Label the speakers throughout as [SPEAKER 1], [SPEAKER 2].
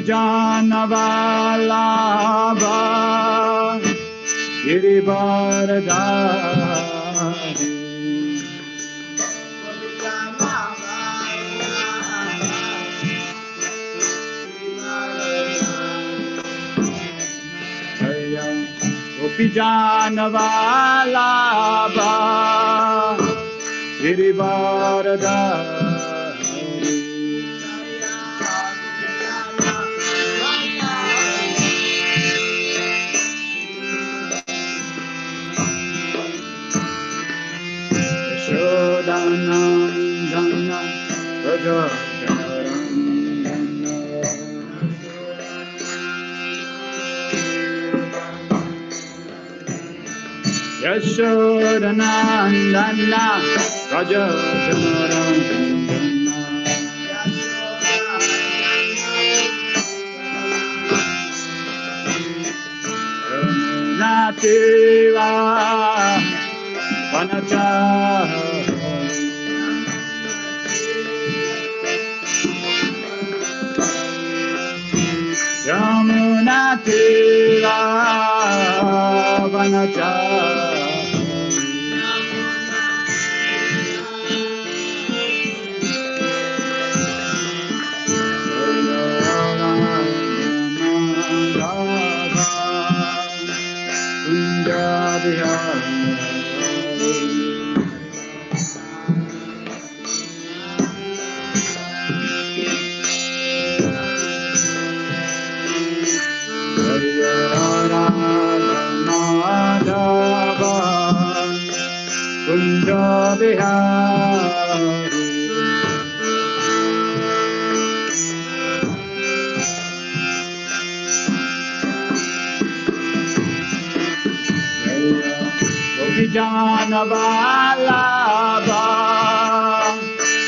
[SPEAKER 1] Gopijanavalabha Girivaradhari Jaya Gopijanavalabha Girivaradhari Yashodanandana Rajajanarandana Yashodanandana Rajajanarandana Nativa Vanachari Yamuna Tira Vanachari Gopijanavalabha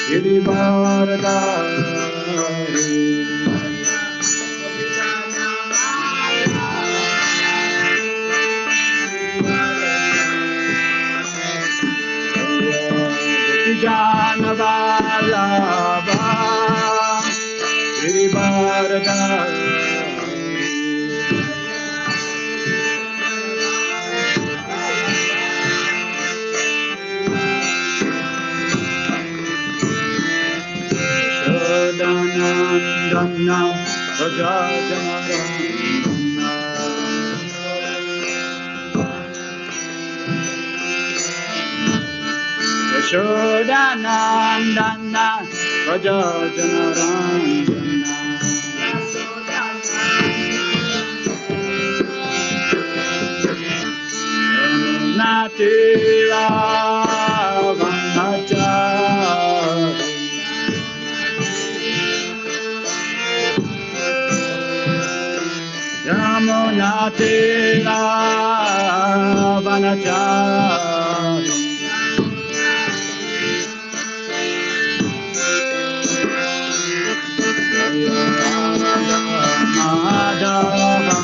[SPEAKER 1] Girivaradhari Gopijanavalabha Girivaradhari Nandana Rajajanarandana Yashodanandana Rajajanarandana Nativa Vanachari Yamuna Tira Vanachari Madhava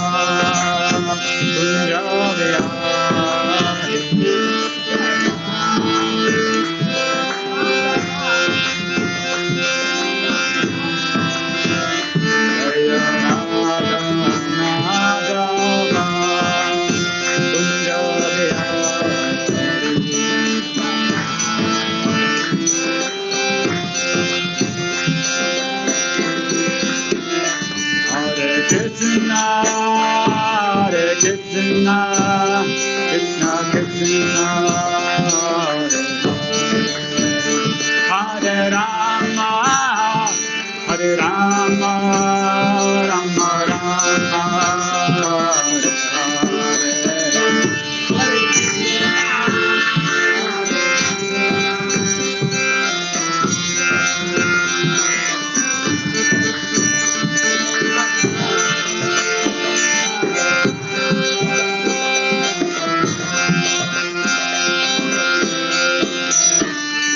[SPEAKER 1] Kunjavihari Krishna, Hare Krishna, Krishna Krishna, Hare Rama, Hare Rama, Rama Rama,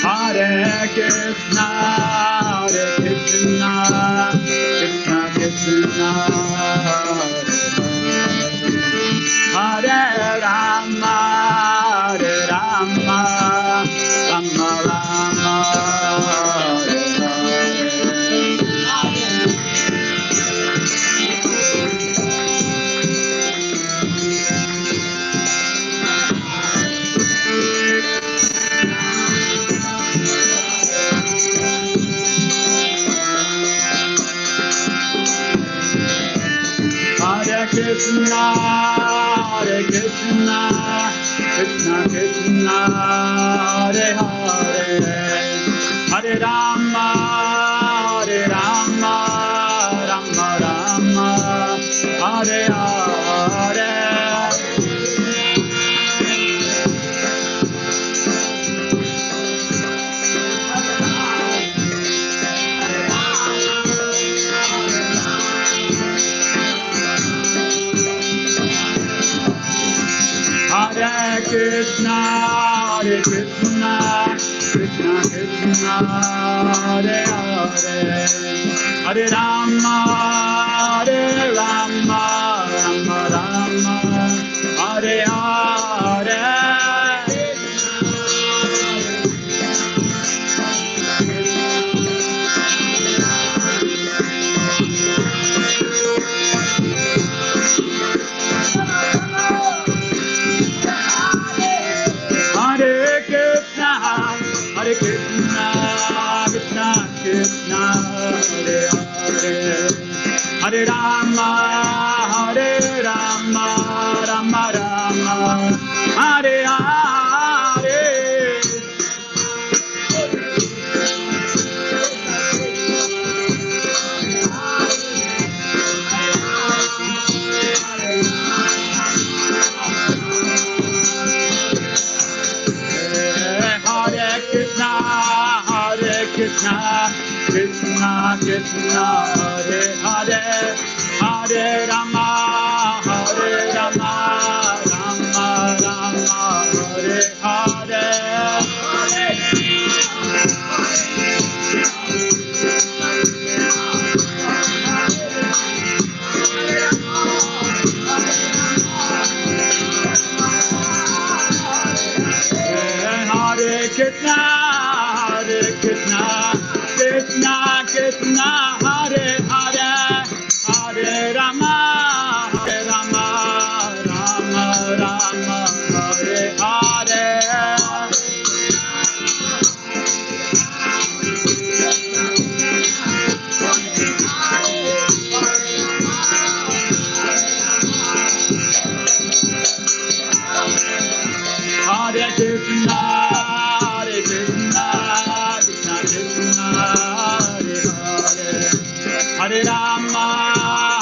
[SPEAKER 1] Hare Krishna, Hare Krishna, Krishna Krishna, Hare Rama, Hare Rama, Rama Rama, Hare Hare. Hare Krishna, Krishna Krishna, Hare Hare, Hare Rama, Hare Rama, Rama Rama, Hare Hare. Hare Krishna, Hare Krishna, Krishna Krishna, Hare Hare, Hare Rama, Hare Rama, Rama Rama, Hare Hare. Hare Krishna, Krishna Krishna, Hare Hare, Hare Rama, Hare Rama, Rama Rama, Hare Hare. Krishna, Krishna Krishna, Hare Hare, Hare Rama, Hare Rama, Rama Rama, Hare Hare. Hare Krishna, Hare Krishna, Krishna Krishna, Hare Hare, Hare Rama, Hare Rama, Rama Rama, Hare Hare. Hare Krishna, Hare Krishna, Krishna Krishna, Hare Hare, Hare Rama,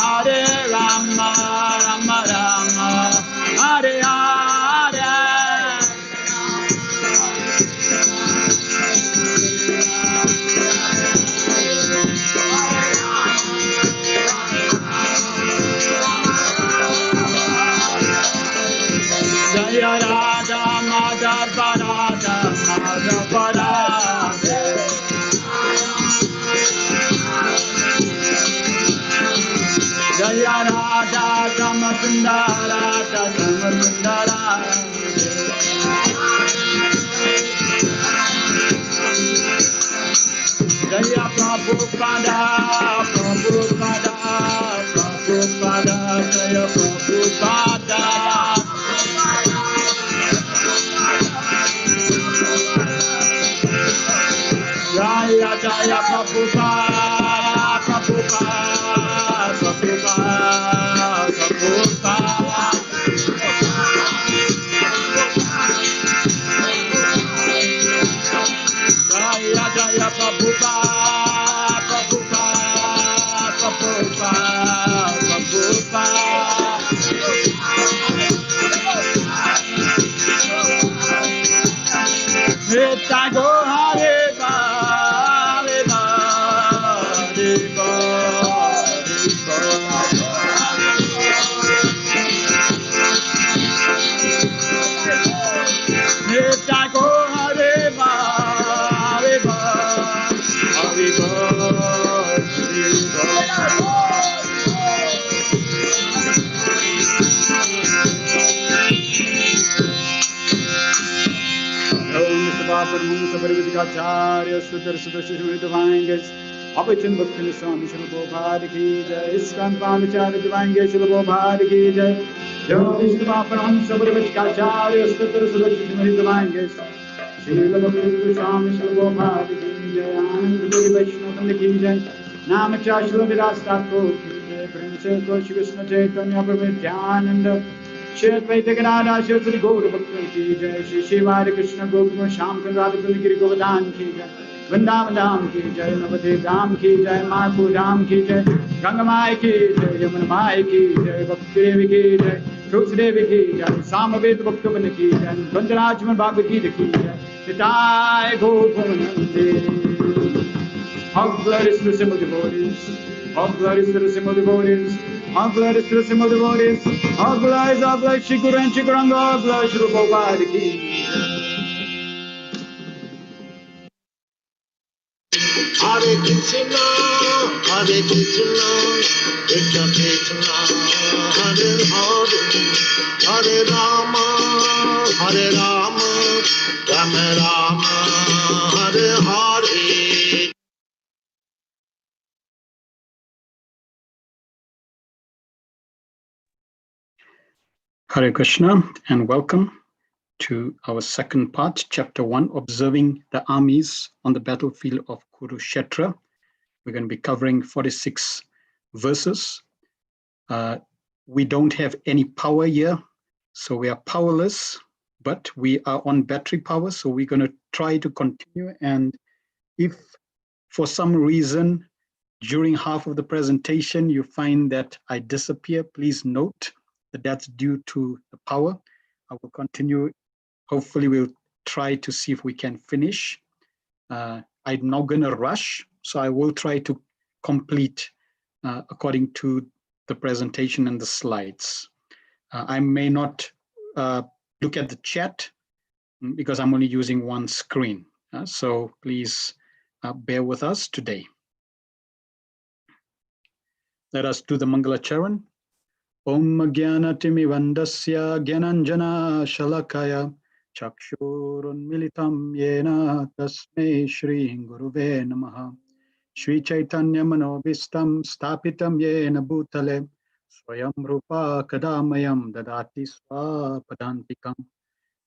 [SPEAKER 1] Hare Rama, Rama Rama, Hare Hare. Jaya Radha Madhava Radha Madhava Radha, Jaya Radha Samasundara Samasundara, Jaya Prabhupada Prabhupada Prabhupada, Jaya Prabhupada. Jaya Jaya Prabhupada, Prabhupada, Prabhupada, Prabhupada. Jaya Jaya Prabhupada, Prabhupada, Prabhupada, Prabhupada. Nitya Go Hare Ba, Hare Ba, Hare Ba, Hare Ba. Nitya Go Hare Ba, Hare Ba, Hare Ba, Hare Ba. Paramahamsa Sudar Sudar Divine Guest, Apachan Bhakti Swami Shri Prabhupada ki jai, Iskan Pamachari Divine Guest Shri Prabhupada ki jai, Jai Paramahamsa Sudar Sudar Divine Guest, Shri Bhakti Swami Shri Prabhupada ki jai, Anand Puri Vaishnava ki jai, Namacharya Shri Vidas Thakur ki jai, Prince Shri Krishna Chaitanya Prabhu Nityananda Shri Advaita Gadadhar Shri Gaura Bhakta Ki Jai Shri Shiva Hare Krishna Gopal Shyam Radha Giri Govardhan Ki Jai Vrindavan Dham Ki Jai Navadvip Dham Ki Jai Mayapur Dham Ki Jai Ganga Mai Ki Jai Yamuna Mai Ki Jai Bhakti Devi Ki Jai Tulsi Devi Ki Jai Samaveta Bhaktivinoda Ki Jai Gandharajman Bhagavad-gita Ki Jai Nitai Gaur Premanande. All glory is to the simple devotees. All glory is to the simple devotees. All glory is to the simple devotees. All glory, Shri Guru and Shri Guranga. All glory, Shri Prabhupada Ki.
[SPEAKER 2] Hare Krishna, Hare Krishna, Krishna Krishna, Hare Hare, Hare Rama, Hare Rama, Rama Rama, Hare Hare.
[SPEAKER 3] Hare Krishna and welcome to our second part, chapter 1, observing the armies on the battlefield of Kurukshetra. We're going to be covering 46 verses. We don't have any power here, so we are powerless, but we are on battery power, so we're going to try to continue. And if for some reason during half of the presentation you find that I disappear, please note that that's due to the power. I will continue. Hopefully we'll try to see if we can finish. I'm not going to rush, so I will try to complete according to the presentation and the slides. I may not look at the chat because I'm only using one screen. So please bear with us today. Let us do the Mangala Charan. Om Jnana Timivandasya Gyananjana Shalakaya Chakshurun Militam Yena Tasmai Shri Guruve Namaha Shri Chaitanya Manobhistam Stapitam Yena Bhutale Swayam Rupa Kadamayam Dadati Swapadantikam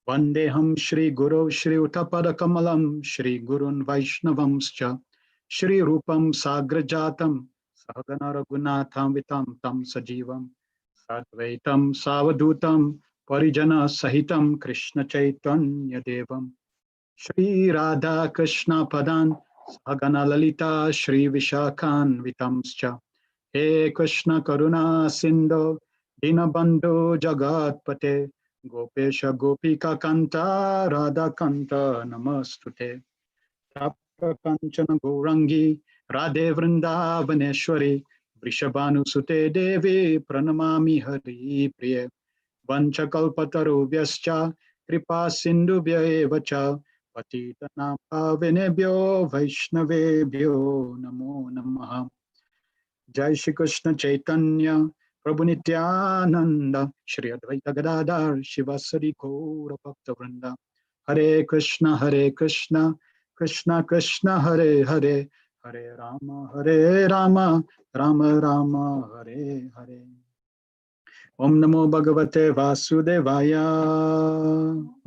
[SPEAKER 3] Vandeham Shri Guru Shri Uttapada Kamalam Shri Gurun Vaishnavamscha Shri Rupam Sagrajatam Sahagana Raghunatham Vitam Tam Sajivam Sadvaitam Savadutam Parijana Sahitam Krishna Chaitanya Devam Shri Radha Krishna Padan Sagana Lalita Shri Vishakhan Vitamscha He Krishna Karuna Sindhu Dinabandhu Jagatpate Gopesha Gopika Kanta Radha Kanta Namastute Tapta Kanchana Gourangi Radhe Vrindavaneshwari Vrishabhanu Sute Devi Pranamami Hari Priye Vanchakalpataru Vyascha Kripa Sindhu Vyaevacha Patitanam Pavinebhyo Vaishnavebhyo Namo Namaha Jai Shri Krishna Chaitanya Prabhu Nityananda Shri Advaita Gadadhar Shivasari Gaura Bhakta Vrinda Hare Krishna Krishna Krishna Hare Hare Hare Rama Rama Rama Hare Hare Om Namo Bhagavate Vasudevaya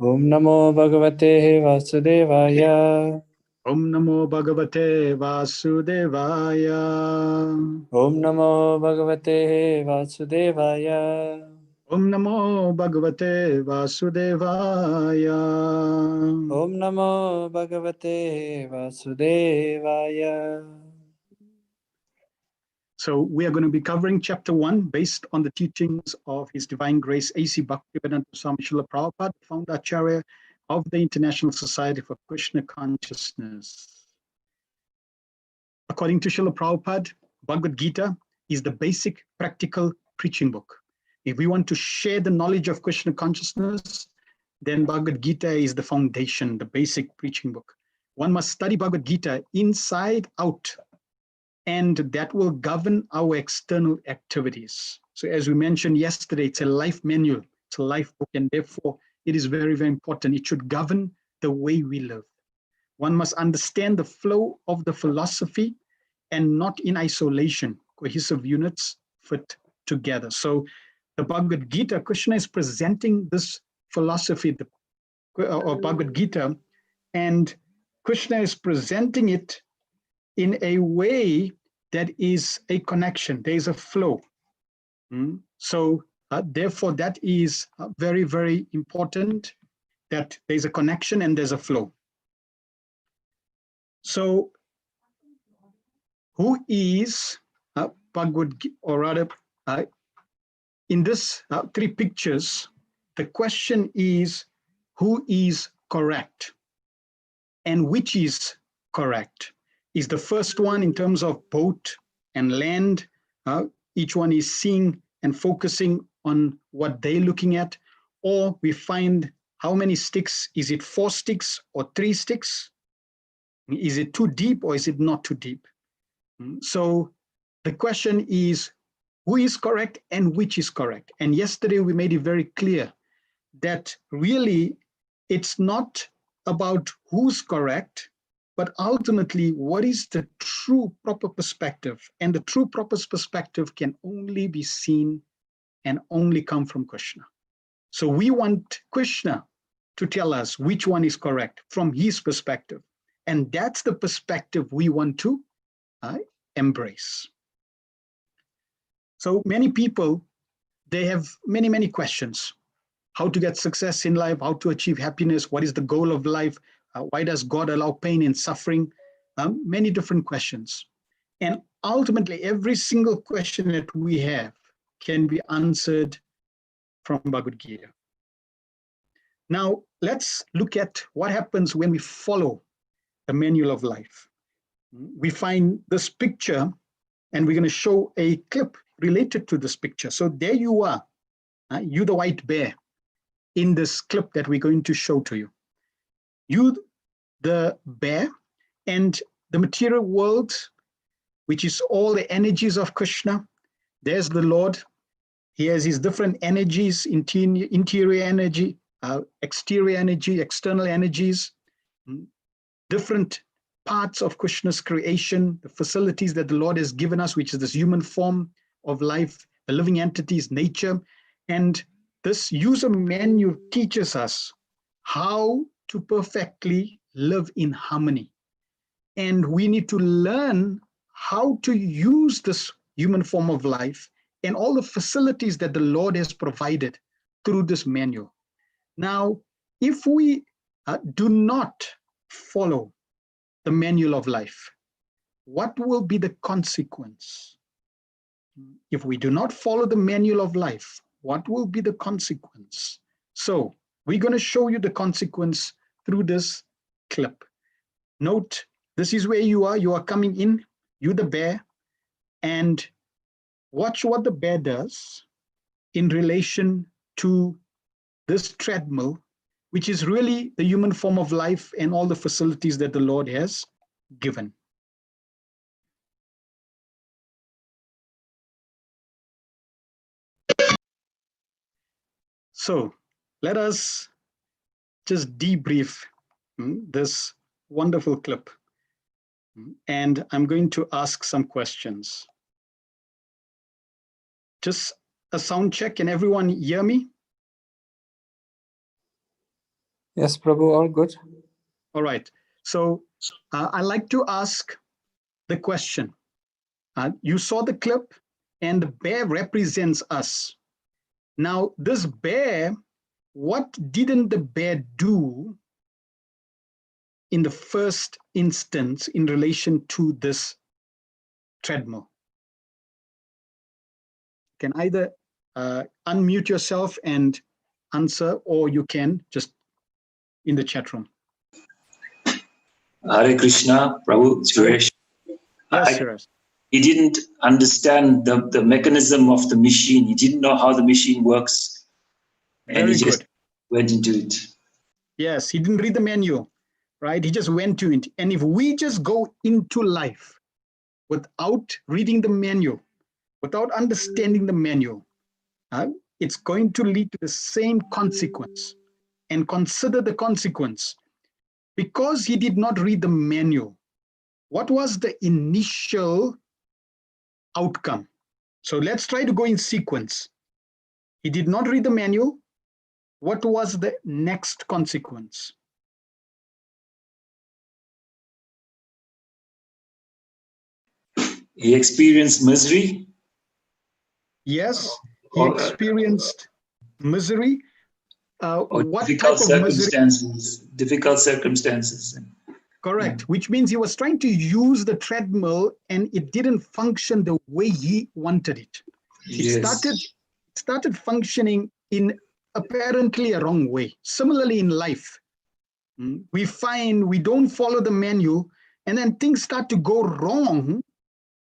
[SPEAKER 4] Om Namo Bhagavate Vasudevaya.
[SPEAKER 3] Om Namo Bhagavate Vasudevaya
[SPEAKER 4] Om Namo Bhagavate Vasudevaya.
[SPEAKER 3] Om Namo Bhagavate Vasudevaya
[SPEAKER 4] Om Namo Bhagavate Vasudevaya.
[SPEAKER 3] So we are going to be covering chapter 1 based on the teachings of His Divine Grace A.C. Bhaktivedanta Swami Srila Prabhupada, founder Acharya of the International Society for Krishna Consciousness. According to Srila Prabhupada, Bhagavad-gita is the basic practical preaching book. If we want to share the knowledge of Krishna consciousness, then Bhagavad-gita is the foundation, the basic preaching book. One must study Bhagavad-gita inside out, and that will govern our external activities. So as we mentioned yesterday, it's a life manual, it's a life book, and therefore it is very, very important. It should govern the way we live. One must understand the flow of the philosophy and not in isolation. Cohesive units fit together. So the Bhagavad-gita, Krishna is presenting this philosophy of Bhagavad-gita, and Krishna is presenting it in a way that is a connection. There is a flow. So therefore, that is very, very important, that there's a connection and there's a flow. So who is Bhagavad-gita, or rather, in this three pictures, the question is, who is correct and which is correct? Is the first one in terms of boat and land, each one is seeing and focusing on what they're looking at, or we find how many sticks, is it 4 sticks or 3 sticks? Is it too deep or is it not too deep? So the question is, who is correct and which is correct? And yesterday we made it very clear that really it's not about who's correct, but ultimately what is the true proper perspective. And the true proper perspective can only be seen and only come from Krishna. So we want Krishna to tell us which one is correct from his perspective. And that's the perspective we want to embrace. So many people, they have many, many questions. How to get success in life, how to achieve happiness, what is the goal of life, why does God allow pain and suffering? Many different questions. And ultimately, every single question that we have can be answered from Bhagavad-gita. Now, let's look at what happens when we follow the manual of life. We find this picture, and we're going to show a clip related to this picture. So there you are, you the white bear, in this clip that we're going to show to you. You, the bear, and the material world, which is all the energies of Krishna. There's the Lord. He has his different energies, interior energy, exterior energy, external energies, different parts of Krishna's creation, the facilities that the Lord has given us, which is this human form of life, the living entities, nature. And this user manual teaches us how to perfectly live in harmony. And we need to learn how to use this human form of life and all the facilities that the Lord has provided through this manual. Now, if we do not follow the manual of life, what will be the consequence? If we do not follow the manual of life, what will be the consequence? So we're going to show you the consequence through this clip. Note, this is where you are coming in, you the bear, and watch what the bear does in relation to this treadmill, which is really the human form of life and all the facilities that the Lord has given. So let us just debrief this wonderful clip. And I'm going to ask some questions. Just a sound check. Can everyone hear me?
[SPEAKER 4] Yes, Prabhu, all good.
[SPEAKER 3] All right. So I like to ask the question. You saw the clip, and the bear represents us. Now, this bear, what didn't the bear do in the first instance in relation to this treadmill? You can either unmute yourself and answer, or you can just in the chat room.
[SPEAKER 5] Hare Krishna, Prabhu, Suresh.
[SPEAKER 3] Yes, Suresh.
[SPEAKER 5] He didn't understand the mechanism of the machine. He didn't know how the machine works. And
[SPEAKER 3] Very
[SPEAKER 5] he just
[SPEAKER 3] good.
[SPEAKER 5] went into it.
[SPEAKER 3] Yes, he didn't read the manual, right? He just went to it. And if we just go into life without reading the manual, without understanding the manual, it's going to lead to the same consequence. And consider the consequence. Because he did not read the manual, what was the initial outcome? So let's try to go in sequence. He did not read the manual. What was the next consequence?
[SPEAKER 5] He experienced misery.
[SPEAKER 3] Yes, he experienced misery.
[SPEAKER 5] Or
[SPEAKER 3] What
[SPEAKER 5] difficult
[SPEAKER 3] type of misery?
[SPEAKER 5] circumstances.
[SPEAKER 3] Correct, which means he was trying to use the treadmill and it didn't function the way he wanted it. It started functioning in apparently a wrong way. Similarly in life, we find we don't follow the manual and then things start to go wrong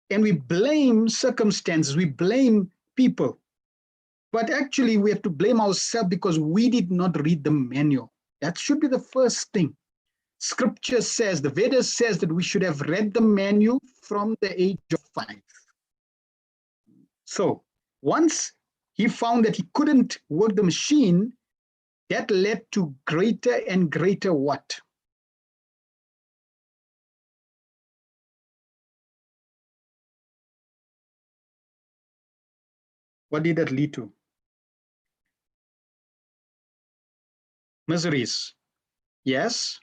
[SPEAKER 3] and we blame circumstances, we blame people. But actually we have to blame ourselves because we did not read the manual. That should be the first thing. Scripture says, the Vedas says that we should have read the manual from the age of 5. So once he found that he couldn't work the machine, that led to greater and greater what? What did that lead to? Miseries. Yes.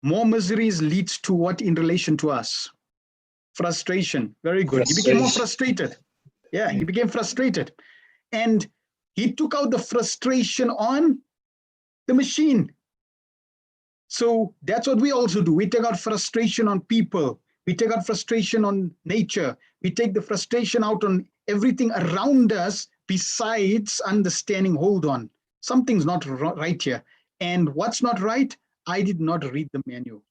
[SPEAKER 3] More miseries leads to what in relation to us? Frustration. Very good. He became more frustrated. Yeah, he became frustrated. And he took out the frustration on the machine. So that's what we also do. We take out frustration on people. We take out frustration on nature. We take the frustration out on everything around us besides understanding, hold on, something's not right here. And what's not right? I did not read the manual.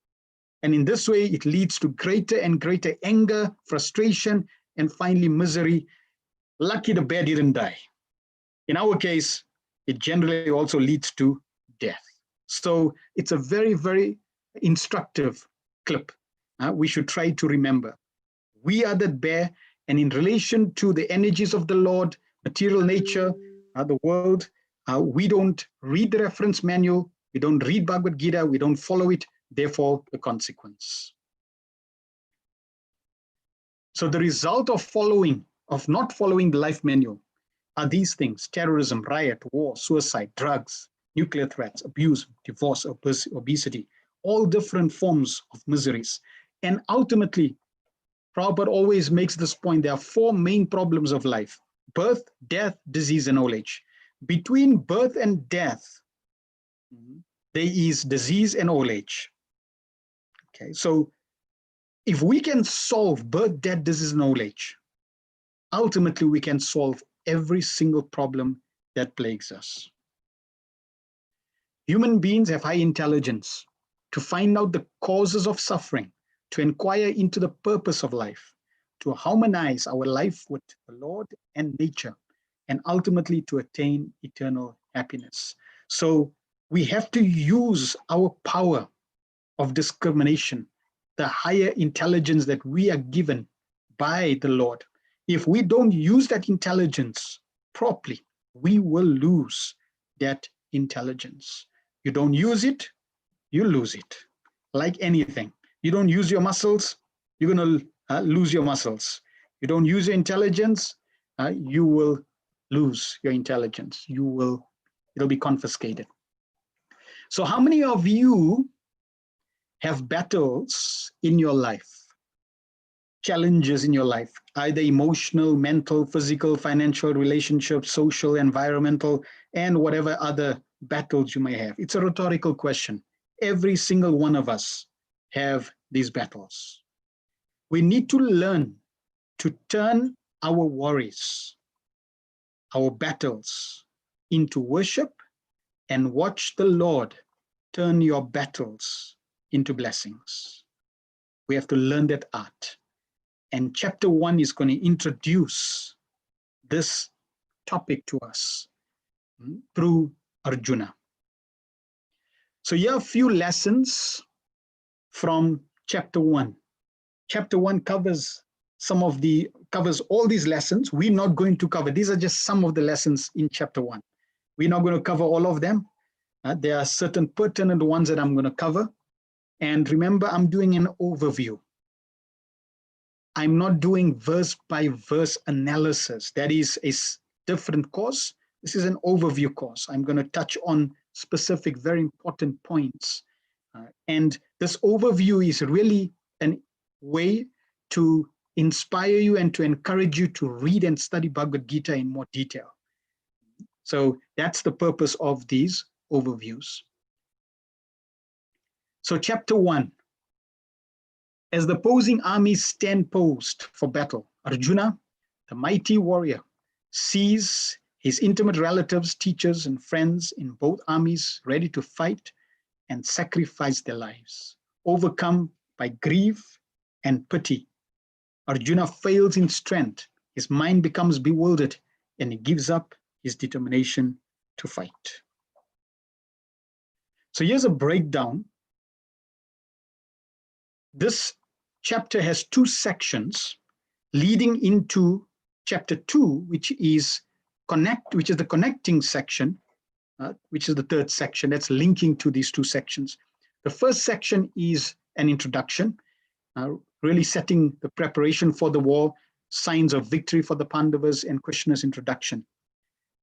[SPEAKER 3] And in this way, it leads to greater and greater anger, frustration, and finally misery. Lucky the bear didn't die. In our case, it generally also leads to death. So it's a very, very instructive clip. We should try to remember. We are that bear, and in relation to the energies of the Lord, material nature, the world, we don't read the reference manual, we don't read Bhagavad-gita, we don't follow it, therefore the consequence. So the result of not following the life manual are these things: terrorism, riot, war, suicide, drugs, nuclear threats, abuse, divorce, obesity, all different forms of miseries. And ultimately, Prabhupada always makes this point, there are 4 main problems of life: birth, death, disease, and old age. Between birth and death, there is disease and old age. Okay, so if we can solve birth, death, disease, and old age, ultimately we can solve every single problem that plagues us. Human beings have high intelligence to find out the causes of suffering, to inquire into the purpose of life, to harmonize our life with the Lord and nature, and ultimately to attain eternal happiness. So we have to use our power of discrimination, the higher intelligence that we are given by the Lord. If we don't use that intelligence properly, we will lose that intelligence. You don't use it, you lose it. Like anything, you don't use your muscles, you're going to lose your muscles. You don't use your intelligence, you will lose your intelligence. It'll be confiscated. So how many of you have battles in your life, challenges in your life, either emotional, mental, physical, financial, relationship, social, environmental, and whatever other battles you may have? It's a rhetorical question. Every single one of us have these battles. We need to learn to turn our worries, our battles, into worship, and watch the Lord turn your battles into blessings. We have to learn that art. And chapter 1 is going to introduce this topic to us through Arjuna. So here are a few lessons from chapter 1. Chapter 1 covers all these lessons. We're not going to cover, these are just some of the lessons in chapter 1. We're not going to cover all of them. There are certain pertinent ones that I'm going to cover. And remember, I'm doing an overview. I'm not doing verse by verse analysis. That is a different course. This is an overview course. I'm going to touch on specific, very important points. And this overview is really a way to inspire you and to encourage you to read and study Bhagavad-gita in more detail. So that's the purpose of these overviews. So chapter 1, as the opposing armies stand posed for battle, Arjuna, the mighty warrior, sees his intimate relatives, teachers, and friends in both armies ready to fight and sacrifice their lives. Overcome by grief and pity, Arjuna fails in strength. His mind becomes bewildered and he gives up his determination to fight. So here's a breakdown. This chapter has two sections leading into chapter 2, which is the connecting section, which is the third section that's linking to these two sections. The first section is an introduction, really setting the preparation for the war, signs of victory for the Pandavas, and Krishna's introduction.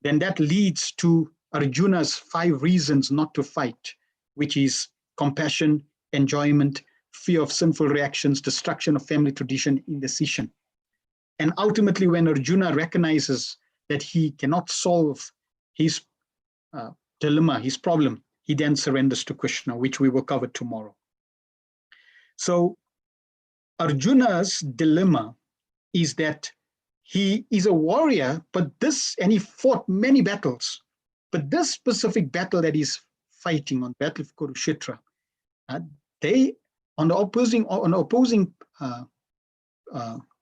[SPEAKER 3] Then that leads to Arjuna's 5 reasons not to fight, which is compassion, enjoyment, fear of sinful reactions, destruction of family tradition, indecision. And ultimately, when Arjuna recognizes that he cannot solve his dilemma, his problem, he then surrenders to Krishna, which we will cover tomorrow. So Arjuna's dilemma is that he is a warrior, and he fought many battles, but this specific battle that he's fighting on the battle of Kurukshetra, they on the opposing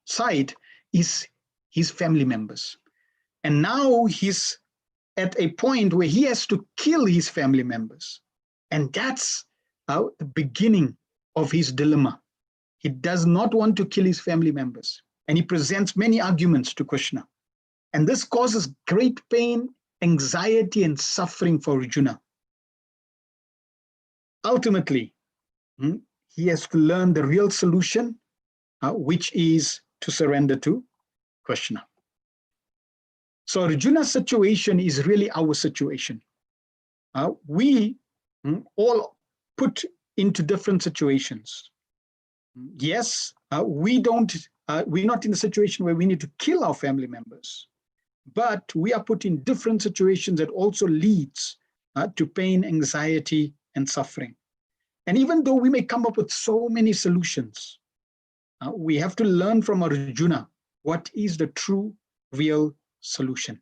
[SPEAKER 3] side is his family members. And now he's at a point where he has to kill his family members. And that's the beginning of his dilemma. He does not want to kill his family members. And he presents many arguments to Krishna. And this causes great pain, anxiety, and suffering for Arjuna. Ultimately, he has to learn the real solution, which is to surrender to Krishna. So Arjuna's situation is really our situation. We all put into different situations. Yes, we're not in a situation where we need to kill our family members, but we are put in different situations that also leads to pain, anxiety, and suffering. And even though we may come up with so many solutions, we have to learn from Arjuna what is the true, real solution.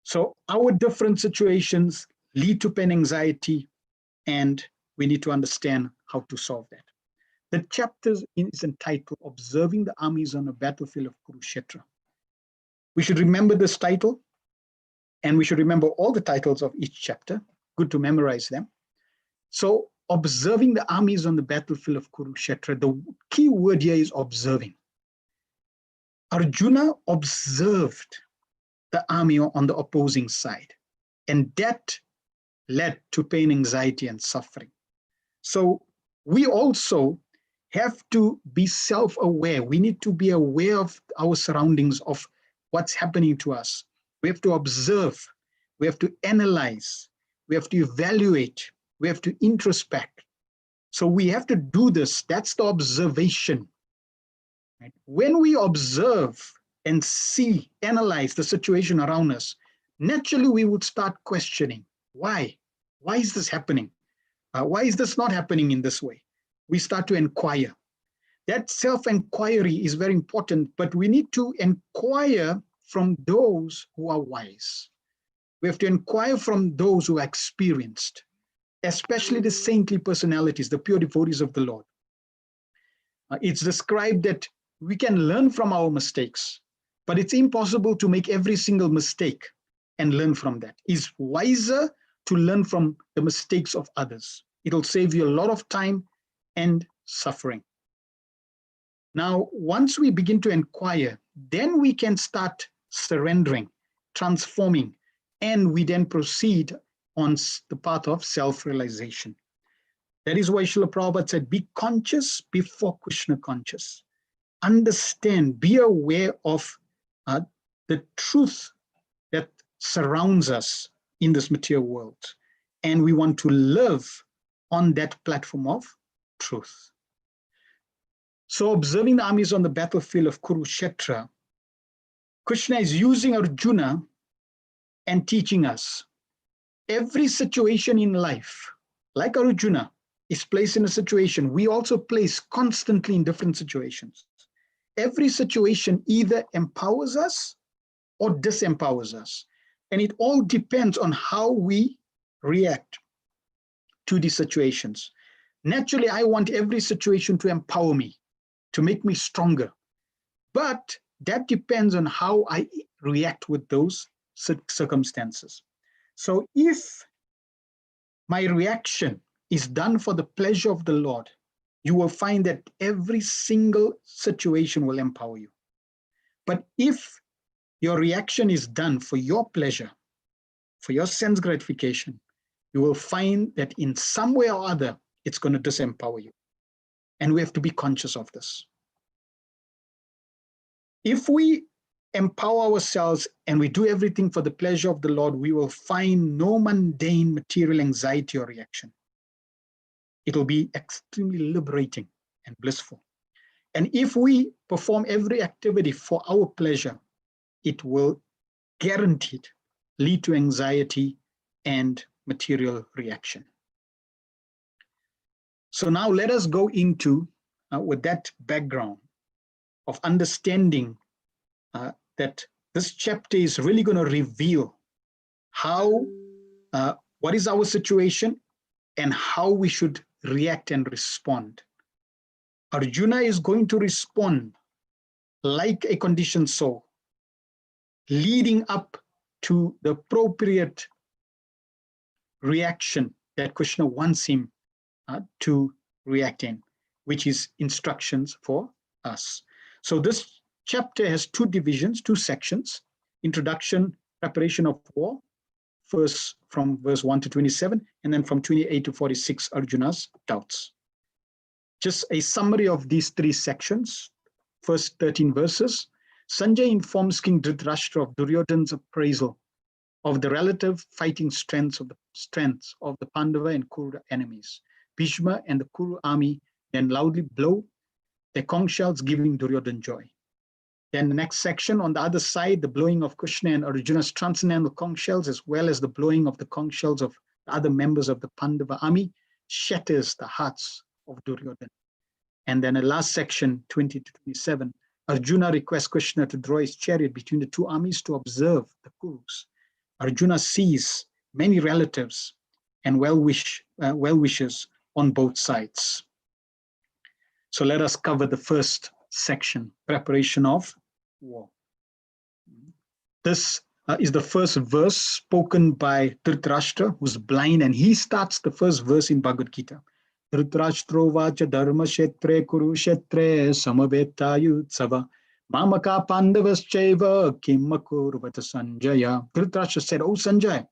[SPEAKER 3] So our different situations lead to pain, anxiety, and we need to understand how to solve that. The chapter is entitled Observing the Armies on the Battlefield of Kurukshetra. We should remember this title, and we should remember all the titles of each chapter. Good to memorize them. So observing the armies on the battlefield of Kurukshetra, the key word here is observing. Arjuna observed the army on the opposing side, and that led to pain, anxiety, and suffering. So we also have to be self-aware. We need to be aware of our surroundings, of what's happening to us. We have to observe, we have to analyze, we have to evaluate, we have to introspect. So we have to do this. That's the observation. Right? When we observe and see, analyze the situation around us, naturally we would start questioning, why? Why is this happening? Why is this not happening in this way? We start to inquire. That self-inquiry is very important, but we need to inquire from those who are wise. We have to inquire from those who are experienced, especially the saintly personalities, the pure devotees of the Lord. It's described that we can learn from our mistakes, but it's impossible to make every single mistake and learn from that. It's wiser to learn from the mistakes of others. It'll save you a lot of time and suffering. Now, once we begin to inquire, then we can start surrendering, transforming, and we then proceed on the path of self-realization. That is why Srila Prabhupada said, be conscious before Krishna conscious. Understand, be aware of the truth that surrounds us in this material world. And we want to live on that platform of truth. So observing the armies on the battlefield of Kurukshetra, Krishna is using Arjuna and teaching us. Every situation in life, like Arjuna is placed in a situation, we also place constantly in different situations. Every situation either empowers us or disempowers us. And it all depends on how we react to these situations. Naturally, I want every situation to empower me, to make me stronger. But that depends on how I react with those circumstances. So if my reaction is done for the pleasure of the Lord, you will find that every single situation will empower you. But if your reaction is done for your pleasure, for your sense gratification, you will find that in some way or other, it's going to disempower you. And we have to be conscious of this. If we empower ourselves and we do everything for the pleasure of the Lord, we will find no mundane material anxiety or reaction. It will be extremely liberating and blissful. And if we perform every activity for our pleasure, it will guaranteed lead to anxiety and material reaction. So now let us go into, with that background of understanding that this chapter is really going to reveal how, what is our situation and how we should react and respond. Arjuna is going to respond like a conditioned soul, leading up to the appropriate reaction that Krishna wants him to react in, which is instructions for us. So this chapter has two divisions, two sections: introduction, preparation of war, first from verse 1 to 27, and then from 28 to 46, Arjuna's doubts. Just a summary of these three sections. First 13 verses. Sanjay informs King Dhritarashtra of Duryodhana's appraisal of the relative fighting strengths of the Pandava and Kuru enemies. Bhishma and the Kuru army then loudly blow their conch shells, giving Duryodhana joy. Then the next section, on the other side, the blowing of Krishna and Arjuna's transcendental conch shells, as well as the blowing of the conch shells of the other members of the Pandava army, shatters the hearts of Duryodhana. And then the last section, 20 to 27, Arjuna requests Krishna to draw his chariot between the two armies to observe the Kurus. Arjuna sees many relatives and well-wishers on both sides. So let us cover the first section, preparation of war. This is the first verse spoken by Dhritarashtra, who's blind, and he starts the first verse in Bhagavad-gita. Dhritarashtra vacha dharma kshetre kurukshetre samavetayutsava mamaka pandavascheva kimmakurvata Sanjaya. Dhritarashtra said, "O Sanjay,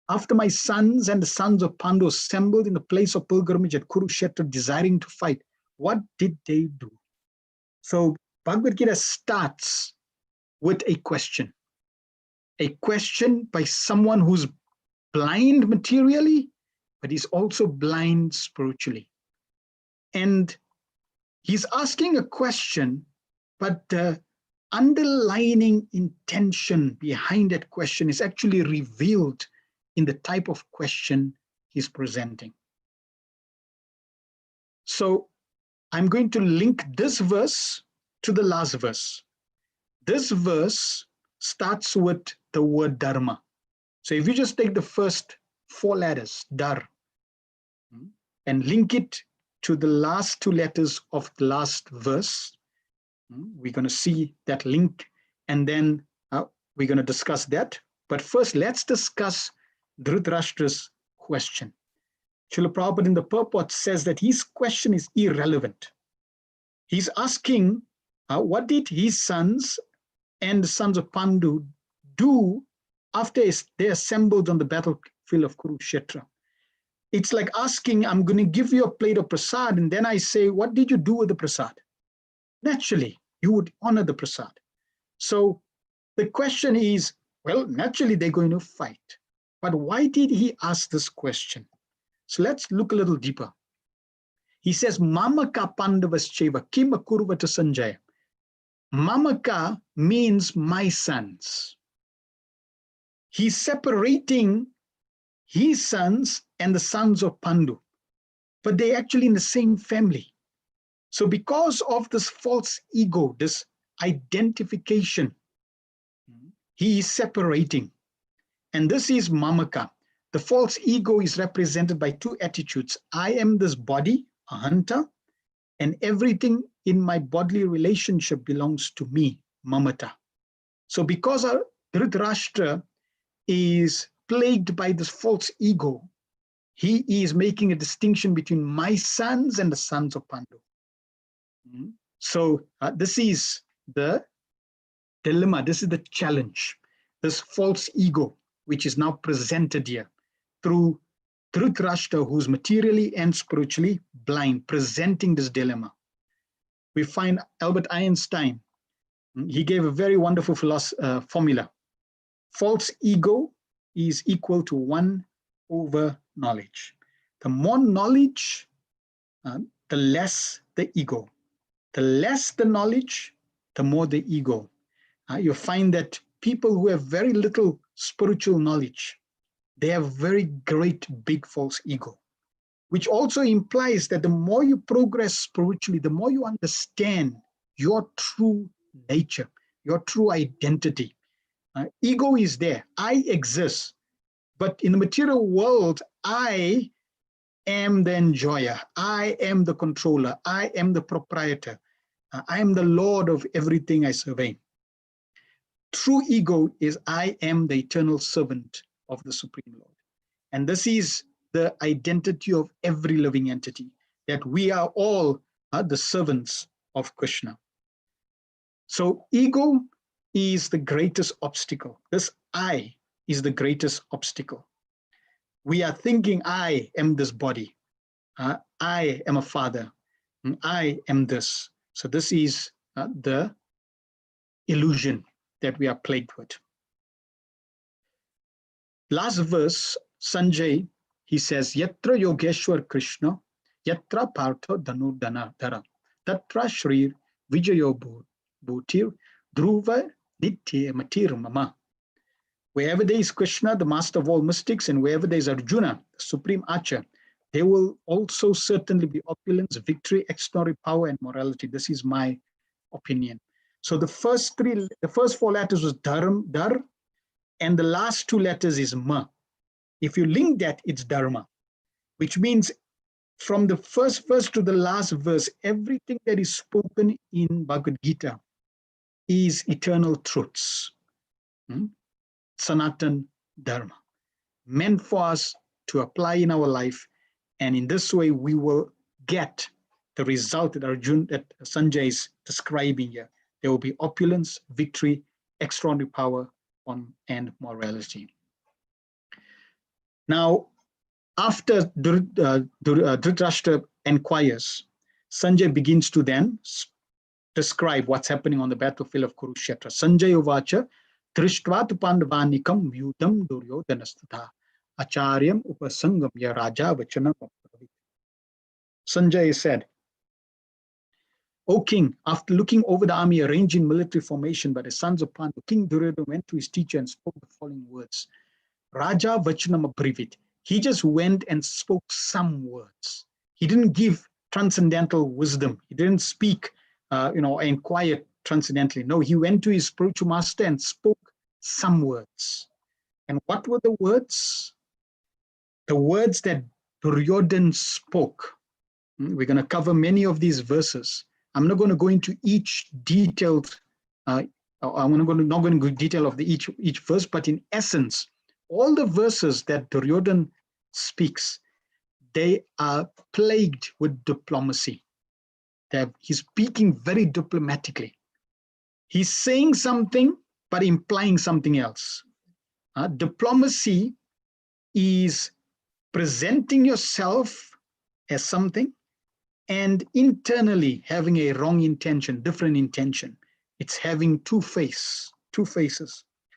[SPEAKER 3] after my sons and the sons of Pandu assembled in the place of pilgrimage at Kurukshetra desiring to fight, what did they do?" So Bhagavad-gita starts with a question by someone who's blind materially, but he's also blind spiritually. And he's asking a question, but the underlying intention behind that question is actually revealed in the type of question he's presenting. So I'm going to link this verse to the last verse. This verse starts with the word dharma. So if you just take the first four letters, dar, and link it to the last two letters of the last verse, we're going to see that link, and then we're going to discuss that. But first, let's discuss Dhritarashtra's question. Srila Prabhupada in the purport says that his question is irrelevant. He's asking, what did his sons and the sons of Pandu do after they assembled on the battlefield of Kurukshetra? It's like asking, I'm going to give you a plate of prasad, and then I say, what did you do with the prasad? Naturally, you would honor the prasad. So the question is, well, naturally they're going to fight. But why did he ask this question? So let's look a little deeper. He says, Mamaka Pandavascheva Kim Akurvata Sanjaya. Mamaka means my sons. He's separating his sons and the sons of Pandu, but they're actually in the same family. So because of this false ego, this identification, he is separating. And this is mamaka. The false ego is represented by two attitudes. I am this body, ahanta, and everything in my bodily relationship belongs to me, mamata. So because our Dhritarashtra is plagued by this false ego, he is making a distinction between my sons and the sons of Pandu. So this is the dilemma, this is the challenge, this false ego, which is now presented here through Dhritarashtra, who's materially and spiritually blind, presenting this dilemma. We find Albert Einstein, he gave a very wonderful formula. False ego is equal to 1 over knowledge. The more knowledge, the less the ego. The less the knowledge, the more the ego. You find that people who have very little spiritual knowledge, they have very great big false ego, which also implies that the more you progress spiritually, the more you understand your true nature, your true identity. Ego is there. I exist. But in the material world, I am the enjoyer. I am the controller. I am the proprietor. I am the Lord of everything I survey. True ego is I am the eternal servant of the Supreme Lord. And this is the identity of every living entity, that we are all the servants of Krishna. So ego is the greatest obstacle. This I is the greatest obstacle. We are thinking I am this body. I am a father. I am this. So this is the illusion that we are plagued with. Last verse, Sanjay, he says, Yatra Yogeshwar Krishna, Yatra Partha Dhanurdhana Dhara, Tatra Shrir Vijayo Bhutir, Dhruva Nitya Matir Mama. Wherever there is Krishna, the master of all mystics, and wherever there is Arjuna, the supreme archer, there will also certainly be opulence, victory, extraordinary power, and morality. This is my opinion. So the first 4 letters was Dar, and the last 2 letters is Ma. If you link that, it's Dharma, which means from the first verse to the last verse, everything that is spoken in Bhagavad-gita is eternal truths. Sanatan Dharma, meant for us to apply in our life. And in this way, we will get the result that Sanjay is describing here. There will be opulence, victory, extraordinary power, and morality. Now, after Dhritarashtra inquires, Sanjay begins to then describe what's happening on the battlefield of Kurukshetra. Sanjay uvacha, Drishtvat pandavanikam vyutam Duryodhanastha, acharyam upasangam ya raja vachanam apravit. Sanjay said, O king, after looking over the army arranged in military formation by the sons of Pandu, King Duryodhana went to his teacher and spoke the following words. Raja vachanam aprivit. He just went and spoke some words. He didn't give transcendental wisdom. He didn't speak, inquire transcendentally. No, he went to his spiritual master and spoke some words. And what were the words? The words that Duryodhana spoke. We're going to cover many of these verses. I'm not going to go into each detailed, I'm not going to go into detail of each verse, but in essence, all the verses that Duryodhana speaks, they are plagued with diplomacy. He's speaking very diplomatically. He's saying something, but implying something else. Diplomacy is presenting yourself as something and internally having a wrong intention, different intention. It's having two faces.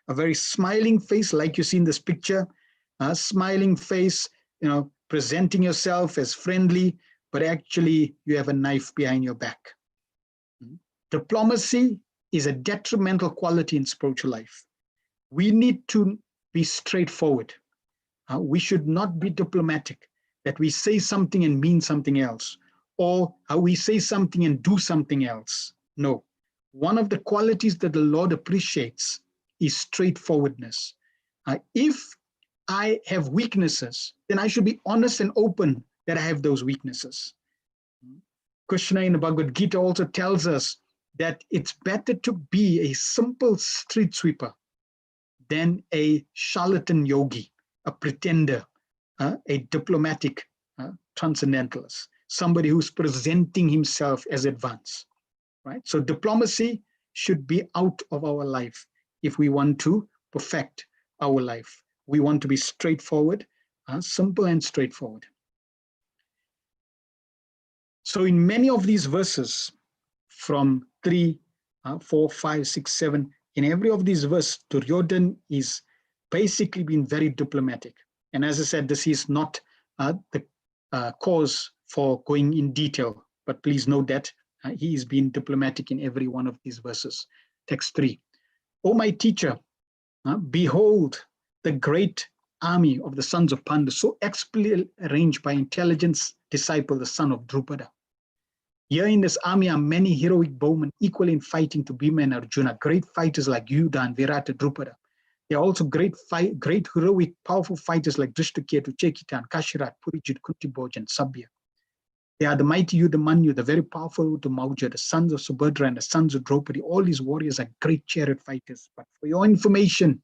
[SPEAKER 3] A very smiling face, like you see in this picture, a smiling face, presenting yourself as friendly, but actually you have a knife behind your back. Diplomacy is a detrimental quality in spiritual life. We need to be straightforward. We should not be diplomatic, that we say something and mean something else, or we say something and do something else. No. One of the qualities that the Lord appreciates is straightforwardness. If I have weaknesses, then I should be honest and open that I have those weaknesses. Krishna in the Bhagavad-gita also tells us that it's better to be a simple street sweeper than a charlatan yogi, a pretender, a diplomatic transcendentalist, somebody who's presenting himself as advanced, right? So diplomacy should be out of our life if we want to perfect our life. We want to be straightforward, simple and straightforward. So in many of these verses, from 3, 4, 5, 6, 7, in every of these verses, Duryodhana is basically being very diplomatic. And as I said, this is not the cause for going in detail, but please note that he is being diplomatic in every one of these verses. Text 3, O my teacher, behold the great army of the sons of Pandu, so expertly arranged by intelligence disciple, the son of Drupada. Here in this army are many heroic bowmen equal in fighting to Bhima and Arjuna, great fighters like Yudhan, Virata, Drupada. There are also great heroic, powerful fighters like Drishtaketu, Chekitan, Kashirat, Purijit, Kuntibhoj, and Sabya. They are the mighty Yudamanyu, the very powerful Udamauja, the sons of Subhadra and the sons of Draupadi. All these warriors are great chariot fighters. But for your information,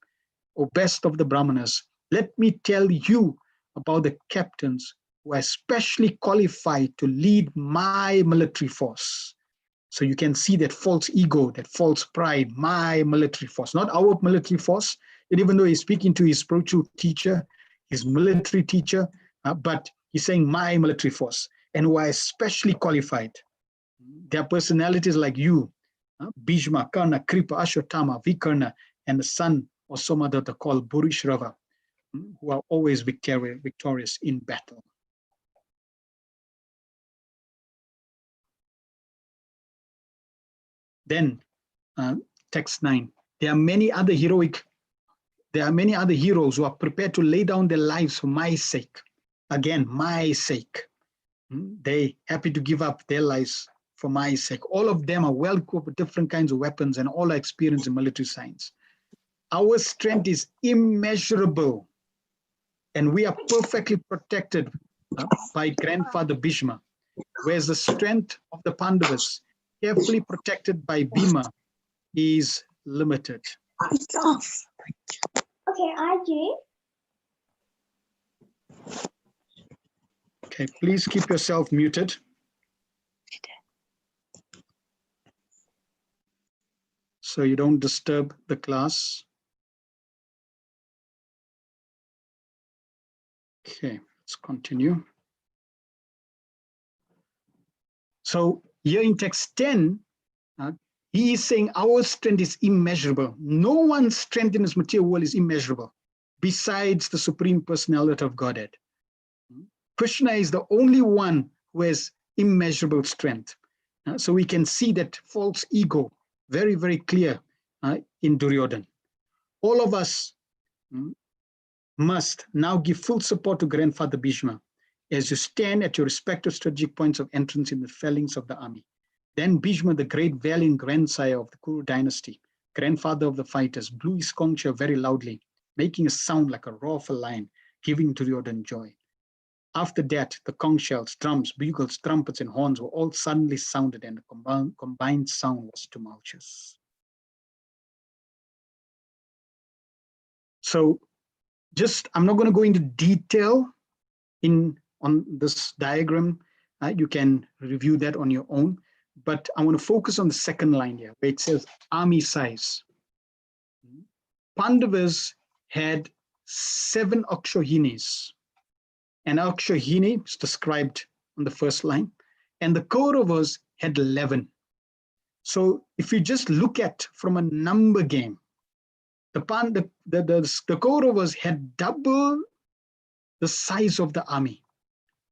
[SPEAKER 3] O best of the Brahmanas, let me tell you about the captains who are specially qualified to lead my military force. So you can see that false ego, that false pride, my military force, not our military force. And even though he's speaking to his spiritual teacher, his military teacher, but he's saying my military force, and who are especially qualified. Their personalities like you, Bhishma, Karna, Kripa, Ashwatthama, Vikarna, and the son of Somadatta called Bhurishrava, who are always victorious in battle. Then, text 9, there are many other heroes who are prepared to lay down their lives for my sake. Again, my sake. They happy to give up their lives for my sake. All of them are well equipped with different kinds of weapons and all are experienced in military science. Our strength is immeasurable, and we are perfectly protected by grandfather Bhishma, whereas the strength of the Pandavas, carefully protected by Bhima, is limited.
[SPEAKER 6] Okay, Arjun.
[SPEAKER 3] Okay, please keep yourself muted. So you don't disturb the class. Okay, let's continue. So here in text 10, he is saying our strength is immeasurable. No one's strength in this material world is immeasurable besides the Supreme Personality of Godhead. Krishna is the only one who has immeasurable strength. So we can see that false ego very, very clear in Duryodhana. All of us must now give full support to grandfather Bhishma as you stand at your respective strategic points of entrance in the phalanx of the army. Then Bhishma, the great valiant grandsire of the Kuru dynasty, grandfather of the fighters, blew his conch shell very loudly, making a sound like a roar of a lion, giving Duryodhana joy. After that, the conch shells, drums, bugles, trumpets, and horns were all suddenly sounded, and the combined sound was tumultuous. So I'm not going to go into detail on this diagram. You can review that on your own, but I want to focus on the second line here, where it says army size. Pandavas had 7 Akshohinis. And Akshohini is described on the first line, and the Kauravas had 11. So if you just look at from a number game, the Kauravas had double the size of the army,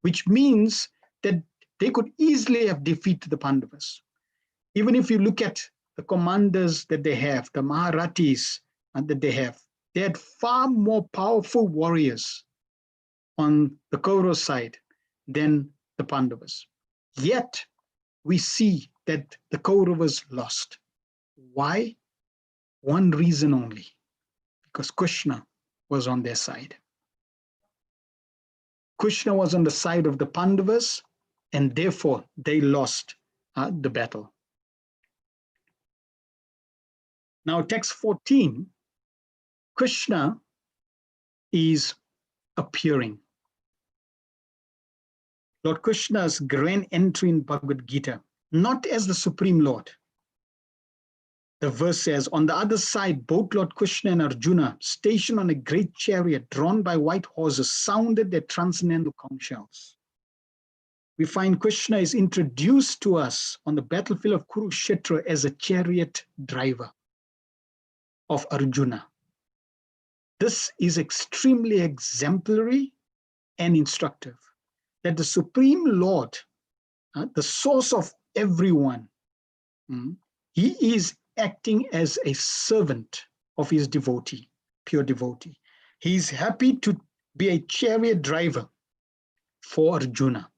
[SPEAKER 3] which means that they could easily have defeated the Pandavas. Even if you look at the commanders that they have, the Maharathis that they have, They had far more powerful warriors on the Kaurava side than the Pandavas. Yet we see that the Kauravas lost. Why? One reason only, because Krishna was on their side. Krishna was on the side of the Pandavas, and therefore they lost the battle. Now, text 14, Krishna is appearing. Lord Krishna's grand entry in Bhagavad-gita, not as the Supreme Lord. The verse says, on the other side, both Lord Krishna and Arjuna, stationed on a great chariot drawn by white horses, sounded their transcendental conch shells. We find Krishna is introduced to us on the battlefield of Kurukshetra as a chariot driver of Arjuna. This is extremely exemplary and instructive, that the Supreme Lord, the source of everyone, he is acting as a servant of his devotee, pure devotee. He's happy to be a chariot driver for Arjuna.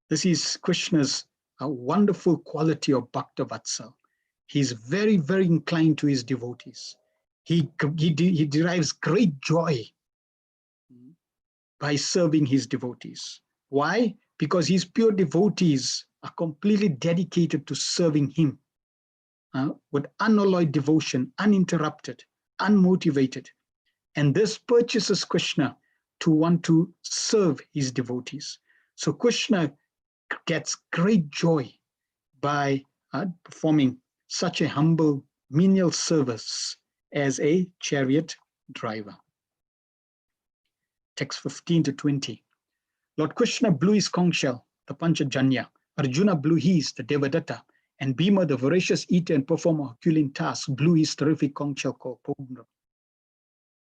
[SPEAKER 3] This is Krishna's wonderful quality of Bhakta Vatsal. He's very, very inclined to his devotees. He derives great joy by serving his devotees. Why? Because his pure devotees are completely dedicated to serving him with unalloyed devotion, uninterrupted, unmotivated. And this purchases Krishna to want to serve his devotees. So Krishna gets great joy by performing such a humble, menial service as a chariot driver. Text 15 to 20. Lord Krishna blew his conch shell, the Panchajanya. Arjuna blew his, the Devadatta. And Bhima, the voracious eater and performer of Herculean tasks, blew his terrific conch shell called Pogna.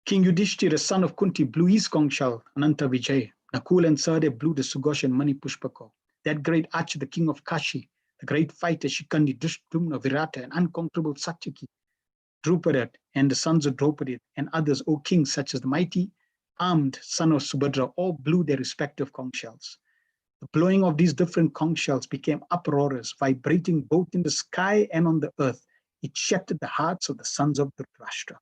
[SPEAKER 3] King Yudhishthira, son of Kunti, blew his conch shell, Ananta Vijay. Nakul and Sahadev blew the Sugosha and Mani Pushpako. That great archer, the king of Kashi, the great fighter Shikandi, Drishtumna, Virata, and unconquerable Satyaki, Drupada, and the sons of Draupadi, and others, O kings, such as the mighty armed son of Subhadra, all blew their respective conch shells. The blowing of these different conch shells became uproarious, vibrating both in the sky and on the earth. It shattered the hearts of the sons of Dhritarashtra.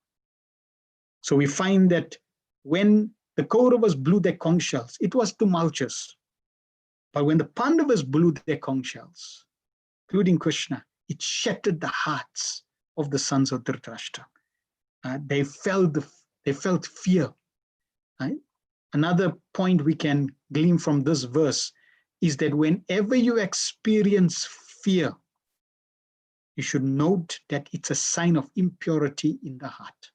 [SPEAKER 3] So we find that when the Kauravas blew their conch shells, it was tumultuous. But when the Pandavas blew their conch shells, including Krishna, it shattered the hearts of the sons of Dhritarashtra. They felt fear. Right? Another point we can glean from this verse is that whenever you experience fear, you should note that it's a sign of impurity in the heart.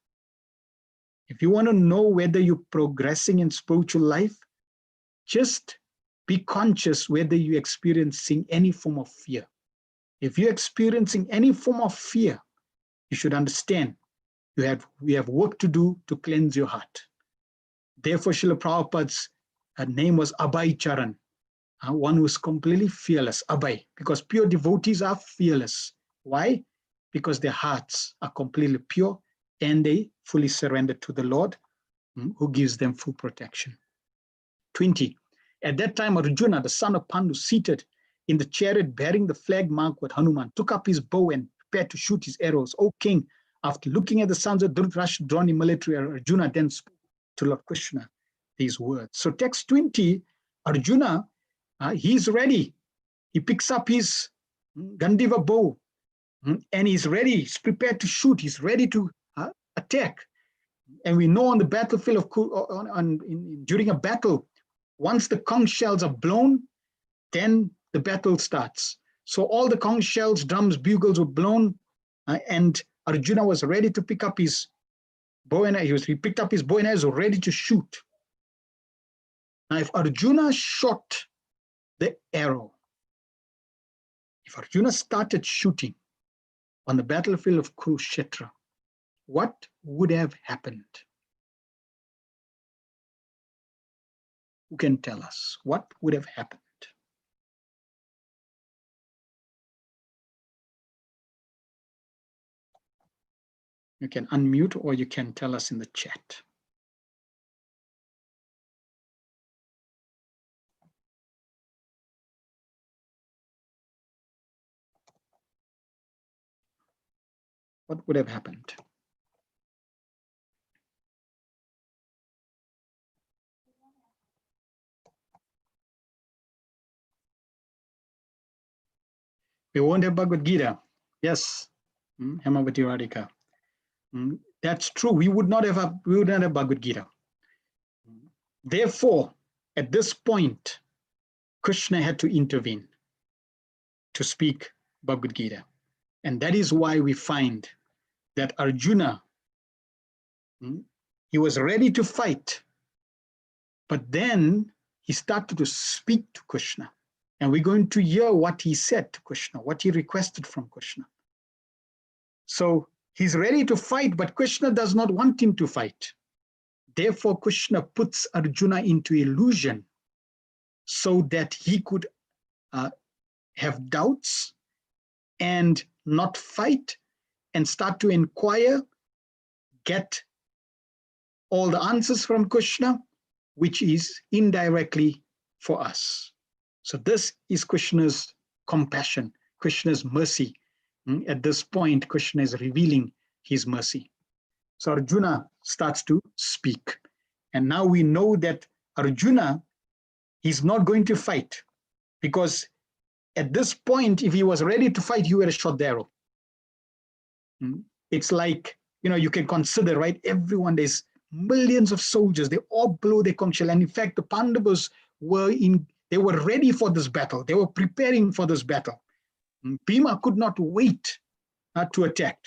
[SPEAKER 3] If you want to know whether you're progressing in spiritual life, just be conscious whether you're experiencing any form of fear. If you're experiencing any form of fear, you should understand we have work to do to cleanse your heart. Therefore, Srila Prabhupada's name was Abhay Charan, one who is completely fearless, Abhay, because pure devotees are fearless. Why? Because their hearts are completely pure and they fully surrender to the Lord, who gives them full protection. 20. At that time, Arjuna, the son of Pandu, seated in the chariot bearing the flag marked with Hanuman, took up his bow and prepared to shoot his arrows. O king, after looking at the sons of Dhritarashtra drawn in military, Arjuna then spoke to Lord Krishna these words. So text 20, Arjuna, he's ready. He picks up his Gandiva bow and he's ready. He's prepared to shoot. He's ready to attack. And we know on the battlefield of during a battle, once the conch shells are blown, then the battle starts. So all the conch shells, drums, bugles were blown, and Arjuna was ready to pick up his bow and he picked up his bow and was ready to shoot. Now, if Arjuna shot the arrow, if Arjuna started shooting on the battlefield of Kurukshetra, what would have happened? Who can tell us what would have happened? You can unmute or you can tell us in the chat. What would have happened? We won't have Bhagavad-gita. Yes, Hemavati Radhika. That's true. We would not have Bhagavad-gita. Therefore, at this point, Krishna had to intervene to speak Bhagavad-gita. And that is why we find that Arjuna, he was ready to fight, but then he started to speak to Krishna. And we're going to hear what he said to Krishna, what he requested from Krishna. So he's ready to fight, but Krishna does not want him to fight. Therefore, Krishna puts Arjuna into illusion so that he could have doubts and not fight and start to inquire, get all the answers from Krishna, which is indirectly for us. So this is Krishna's compassion, Krishna's mercy. At this point, Krishna is revealing his mercy. So Arjuna starts to speak. And now we know that Arjuna, he's not going to fight, because at this point, if he was ready to fight, he would have shot the arrow. It's like, you can consider, right? Everyone, there's millions of soldiers, they all blow their conch shell. And in fact, the Pandavas they were ready for this battle. They were preparing for this battle. Bhima could not wait to attack.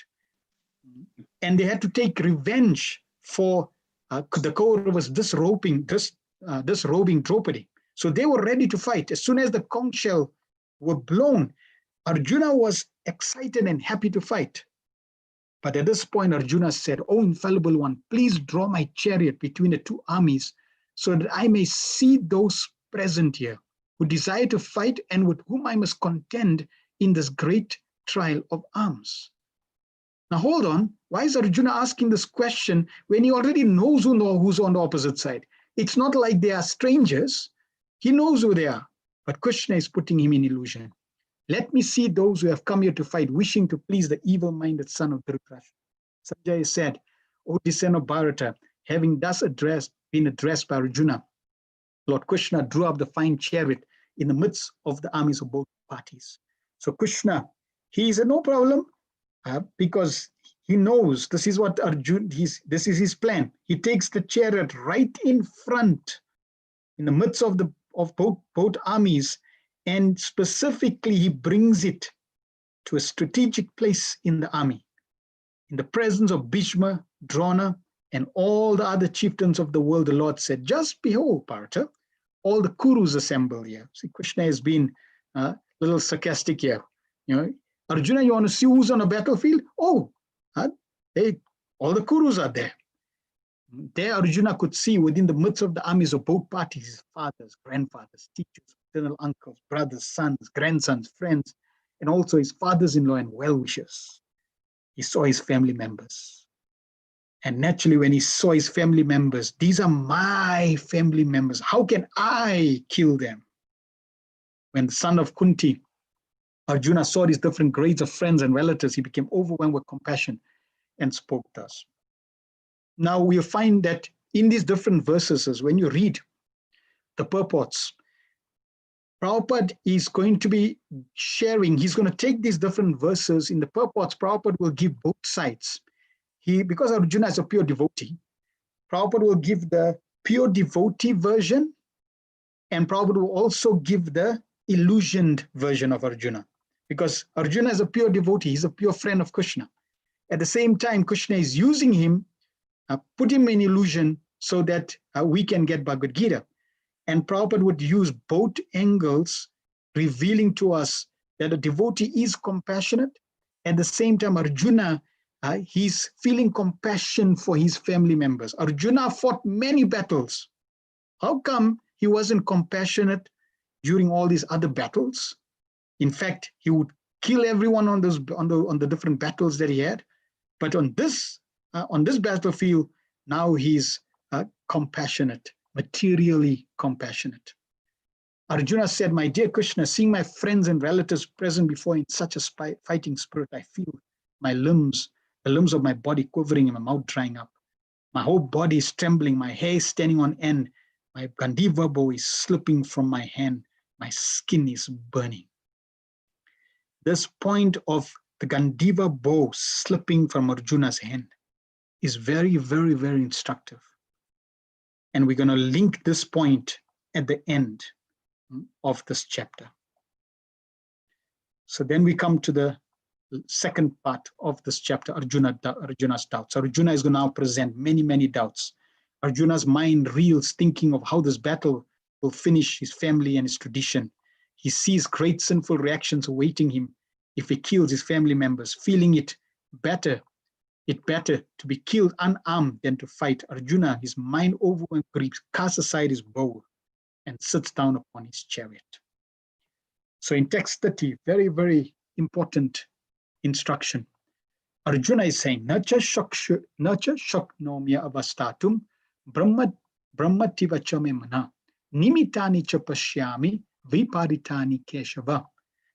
[SPEAKER 3] And they had to take revenge for the Kauravas disrobing Draupadi. So they were ready to fight. As soon as the conch shell were blown, Arjuna was excited and happy to fight. But at this point, Arjuna said, "Oh, infallible one, please draw my chariot between the two armies so that I may see those present here who desire to fight and with whom I must contend in this great trial of arms." Now, hold on. Why is Arjuna asking this question when he already knows who's on the opposite side? It's not like they are strangers. He knows who they are. But Krishna is putting him in illusion. Let me see those who have come here to fight, wishing to please the evil-minded son of Dhritarashtra. Sanjaya said, "O descendant of Bharata, having thus been addressed by Arjuna, Lord Krishna drew up the fine chariot in the midst of the armies of both parties." So Krishna, he said, no problem, because he knows this is what Arjuna, this is his plan. He takes the chariot right in front, in the midst of both armies, and specifically he brings it to a strategic place in the army, in the presence of Bhishma, Drona, and all the other chieftains of the world. The Lord said, "Just behold, Bharata, all the Kurus assemble here." See, Krishna has been a little sarcastic here. Arjuna, you want to see who's on a battlefield? Oh, all the Kurus are there. There Arjuna could see within the midst of the armies of both parties, his fathers, grandfathers, teachers, maternal uncles, brothers, sons, grandsons, friends, and also his fathers-in-law and well-wishers. He saw his family members. And naturally, when he saw his family members, these are my family members. How can I kill them? When the son of Kunti, Arjuna, saw these different grades of friends and relatives, he became overwhelmed with compassion and spoke thus. Now we find that in these different verses, when you read the purports, Prabhupada is going to be sharing, he's going to take these different verses in the purports. Prabhupada will give both sides. Because Arjuna is a pure devotee, Prabhupada will give the pure devotee version, and Prabhupada will also give the illusioned version of Arjuna. Because Arjuna is a pure devotee, he's a pure friend of Krishna. At the same time, Krishna is using him, put him in illusion so that we can get Bhagavad-gita. And Prabhupada would use both angles, revealing to us that a devotee is compassionate. At the same time, Arjuna, he's feeling compassion for his family members. Arjuna fought many battles. How come he wasn't compassionate during all these other battles? In fact, he would kill everyone on the different battles that he had. But on this on this battlefield, now he's compassionate, materially compassionate. Arjuna said, "My dear Krishna, seeing my friends and relatives present before in such a fighting spirit, I feel my limbs, the limbs of my body quivering and my mouth drying up. My whole body is trembling, my hair is standing on end, my Gandiva bow is slipping from my hand, my skin is burning." This point of the Gandiva bow slipping from Arjuna's hand is very, very, very instructive. And we're going to link this point at the end of this chapter. So then we come to the second part of this chapter, Arjuna's doubts. Arjuna is going to now present many, many doubts. Arjuna's mind reels, thinking of how this battle will finish his family and his tradition. He sees great sinful reactions awaiting him if he kills his family members, feeling it better to be killed unarmed than to fight. Arjuna, his mind overwhelmed grief, casts aside his bow and sits down upon his chariot. So in text 30, very, very important instruction. Arjuna is saying, Nacha shaknomya avastatum brahmativa chame mana nimitani cha pashyami viparitani keshava.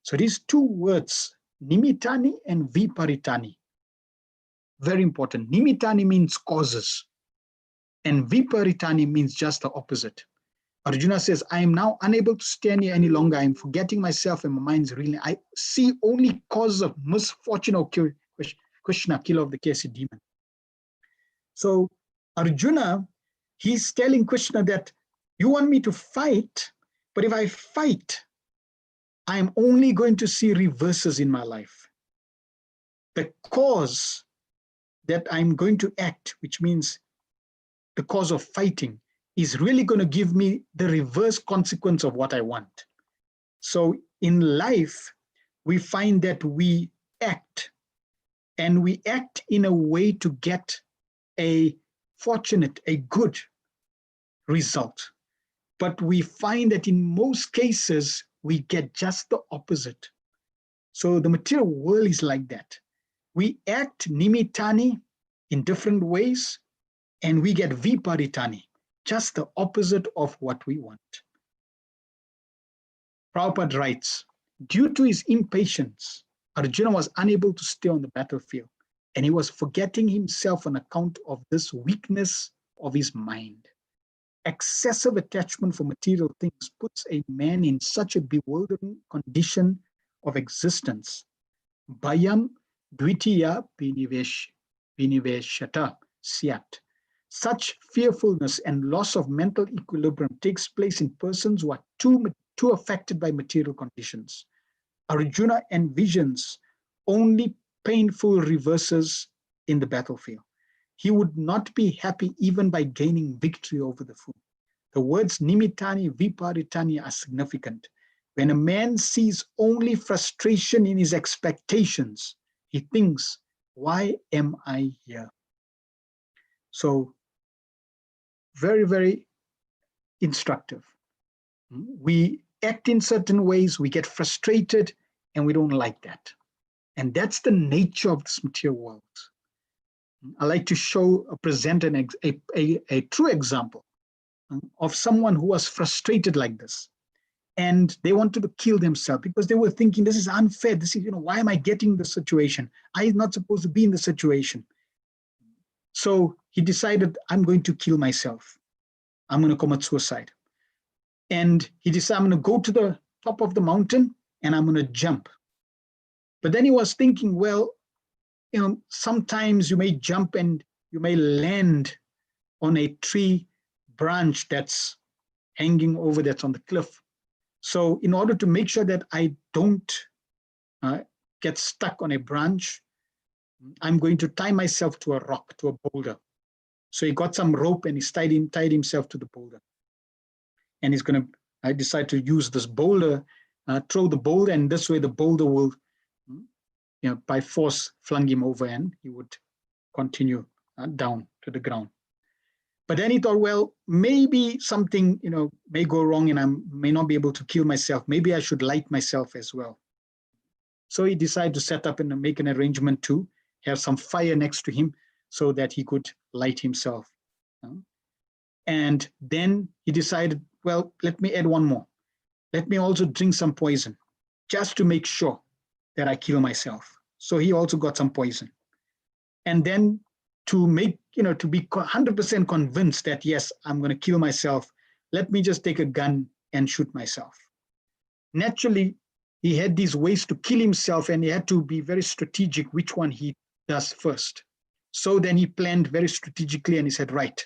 [SPEAKER 3] So these two words, nimitani and viparitani, very important. Nimitani means causes, and viparitani means just the opposite. Arjuna says, I am now unable to stand here any longer. I am forgetting myself and my mind's reeling. I see only causes of misfortune or Krishna, killer of the Kesi demon. So Arjuna, he's telling Krishna that you want me to fight, but if I fight, I am only going to see reverses in my life. The cause that I'm going to act, which means the cause of fighting, is really going to give me the reverse consequence of what I want. So in life, we find that we act, and we act in a way to get a fortunate, a good result. But we find that in most cases, we get just the opposite. So the material world is like that. We act nimitani in different ways, and we get viparitani, just the opposite of what we want. Prabhupada writes, due to his impatience, Arjuna was unable to stay on the battlefield, and he was forgetting himself on account of this weakness of his mind. Excessive attachment for material things puts a man in such a bewildering condition of existence. Bhayam dvitiya viniveshata syat. Such fearfulness and loss of mental equilibrium takes place in persons who are too affected by material conditions. Arjuna envisions only painful reverses in the battlefield. He would not be happy even by gaining victory over the foe. The words nimitani, viparitani are significant. When a man sees only frustration in his expectations, he thinks, why am I here? So, very, very instructive. We act in certain ways, we get frustrated, and we don't like that. And that's the nature of this material world. I like to present a true example of someone who was frustrated like this. And they wanted to kill themselves because they were thinking, this is unfair. This is, why am I getting this situation? I'm not supposed to be in the situation. So he decided, I'm going to kill myself. I'm going to commit suicide. And he decided, I'm going to go to the top of the mountain and I'm going to jump. But then he was thinking, well, sometimes you may jump and you may land on a tree branch that's hanging over, that's on the cliff. So in order to make sure that I don't get stuck on a branch, I'm going to tie myself to a rock, to a boulder. So he got some rope and he tied himself to the boulder. And I decide to use this boulder, throw the boulder, and this way the boulder will, by force flung him over and he would continue down to the ground. But then he thought, well, maybe something, may go wrong and I may not be able to kill myself. Maybe I should light myself as well. So he decided to set up and make an arrangement to have some fire next to him. so that he could light himself. And then he decided, well, let me add one more. Let me also drink some poison just to make sure that I kill myself. So he also got some poison. And then to make, to be 100% convinced that, yes, I'm going to kill myself, let me just take a gun and shoot myself. Naturally, he had these ways to kill himself, and he had to be very strategic which one he does first. So then he planned very strategically, and he said, right,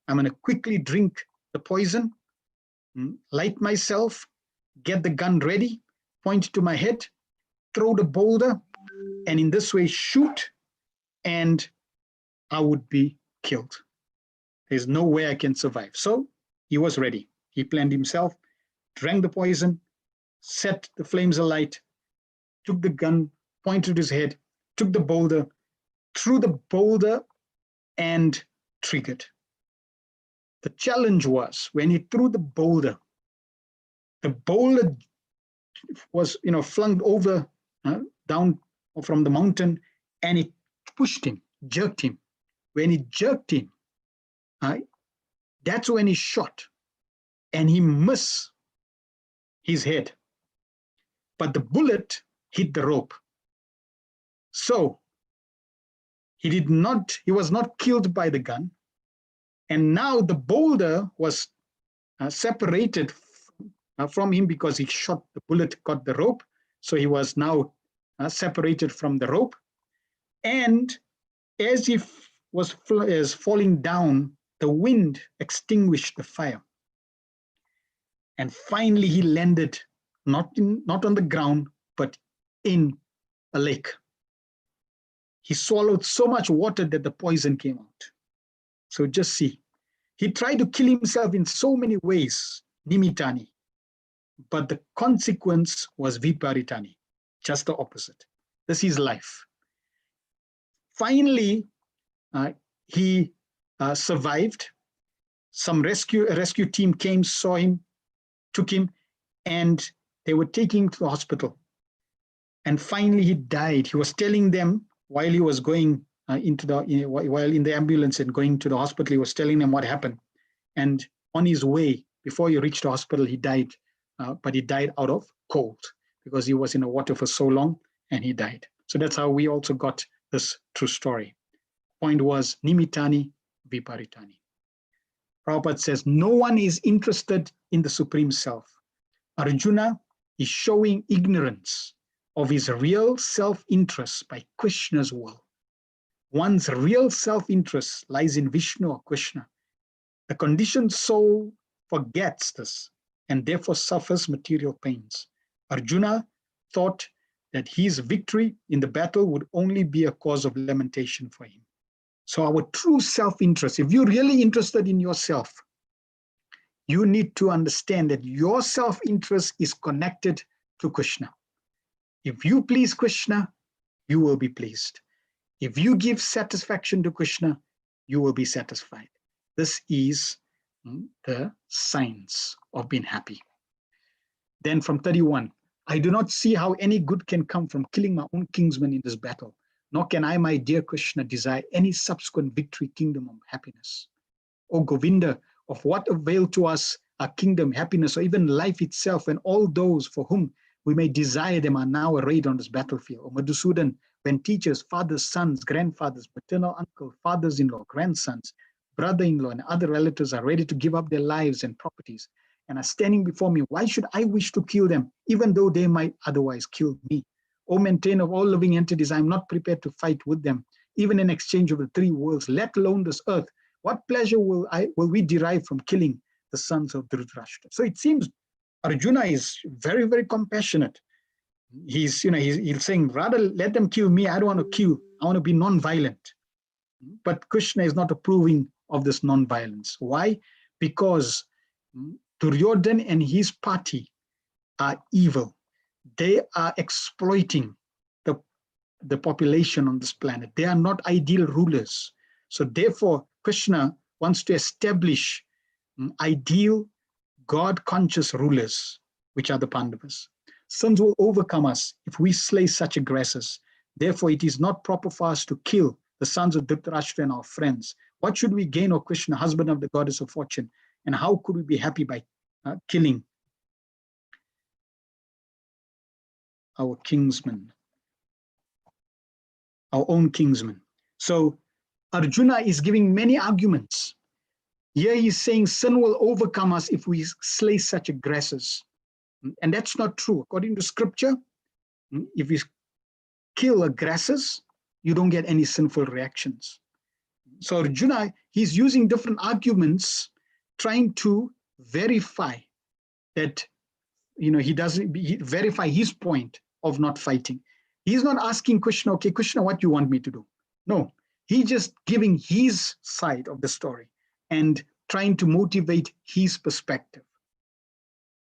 [SPEAKER 3] I'm going to quickly drink the poison, light myself, get the gun ready, point it to my head, throw the boulder, and in this way shoot, and I would be killed. There's no way I can survive. So he was ready. He planned himself, drank the poison, set the flames alight, took the gun, pointed his head, took the boulder, threw the boulder, and triggered. The challenge was when he threw the boulder was, flung over down from the mountain, and it pushed him, jerked him. When it jerked him, that's when he shot, and he missed his head. But the bullet hit the rope. So he was not killed by the gun. And now the boulder was separated from him because he shot, the bullet got the rope. So he was now separated from the rope. And as he was falling down, the wind extinguished the fire. And finally he landed not on the ground, but in a lake. He swallowed so much water that the poison came out. So just see, he tried to kill himself in so many ways, nimittani, but the consequence was viparitani, just the opposite. This is life. Finally, he survived. Some rescue team came, saw him, took him, and they were taking him to the hospital. And finally he died. He was telling them while he was going while in the ambulance and going to the hospital, he was telling them what happened. And on his way, before he reached the hospital, he died. But he died out of cold because he was in the water for so long, and he died. So that's how we also got this true story. Point was nimittani viparitani. Prabhupada says, no one is interested in the Supreme Self. Arjuna is showing ignorance of his real self-interest by Krishna's will. One's real self-interest lies in Vishnu or Krishna. The conditioned soul forgets this and therefore suffers material pains. Arjuna thought that his victory in the battle would only be a cause of lamentation for him. So our true self-interest, if you're really interested in yourself, you need to understand that your self-interest is connected to Krishna. If you please Krishna, you will be pleased. If you give satisfaction to Krishna, you will be satisfied. This is the science of being happy. Then from 31, I do not see how any good can come from killing my own kinsman in this battle, nor can I, my dear Krishna, desire any subsequent victory, kingdom, or happiness. O Govinda, of what avail to us our kingdom, happiness, or even life itself, when all those for whom we may desire them are now arrayed on this battlefield? O Madhusudan, when teachers, fathers, sons, grandfathers, paternal uncle, fathers-in-law, grandsons, brother-in-law, and other relatives are ready to give up their lives and properties and are standing before me, why should I wish to kill them, even though they might otherwise kill me? O maintainer of all living entities, I am not prepared to fight with them, even in exchange of the three worlds, let alone this earth. What pleasure will we derive from killing the sons of Dhritarashtra? So it seems Arjuna is very, very compassionate. He's saying, rather let them kill me. I don't want to kill. I want to be non-violent. But Krishna is not approving of this non-violence. Why? Because Duryodhana and his party are evil. They are exploiting the population on this planet. They are not ideal rulers. So therefore, Krishna wants to establish ideal, God-conscious rulers, which are the Pandavas. Sons will overcome us if we slay such aggressors. Therefore, it is not proper for us to kill the sons of Dhritarashtra and our friends. What should we gain, O Krishna, husband of the goddess of fortune? And how could we be happy by killing our kinsmen, our own kinsmen? So Arjuna is giving many arguments. Here he's saying sin will overcome us if we slay such aggressors. And that's not true. According to scripture, if you kill aggressors, you don't get any sinful reactions. So Arjuna, he's using different arguments, trying to verify that, he doesn't verify his point of not fighting. He's not asking Krishna, okay, Krishna, what do you want me to do? No, he's just giving his side of the story and trying to motivate his perspective.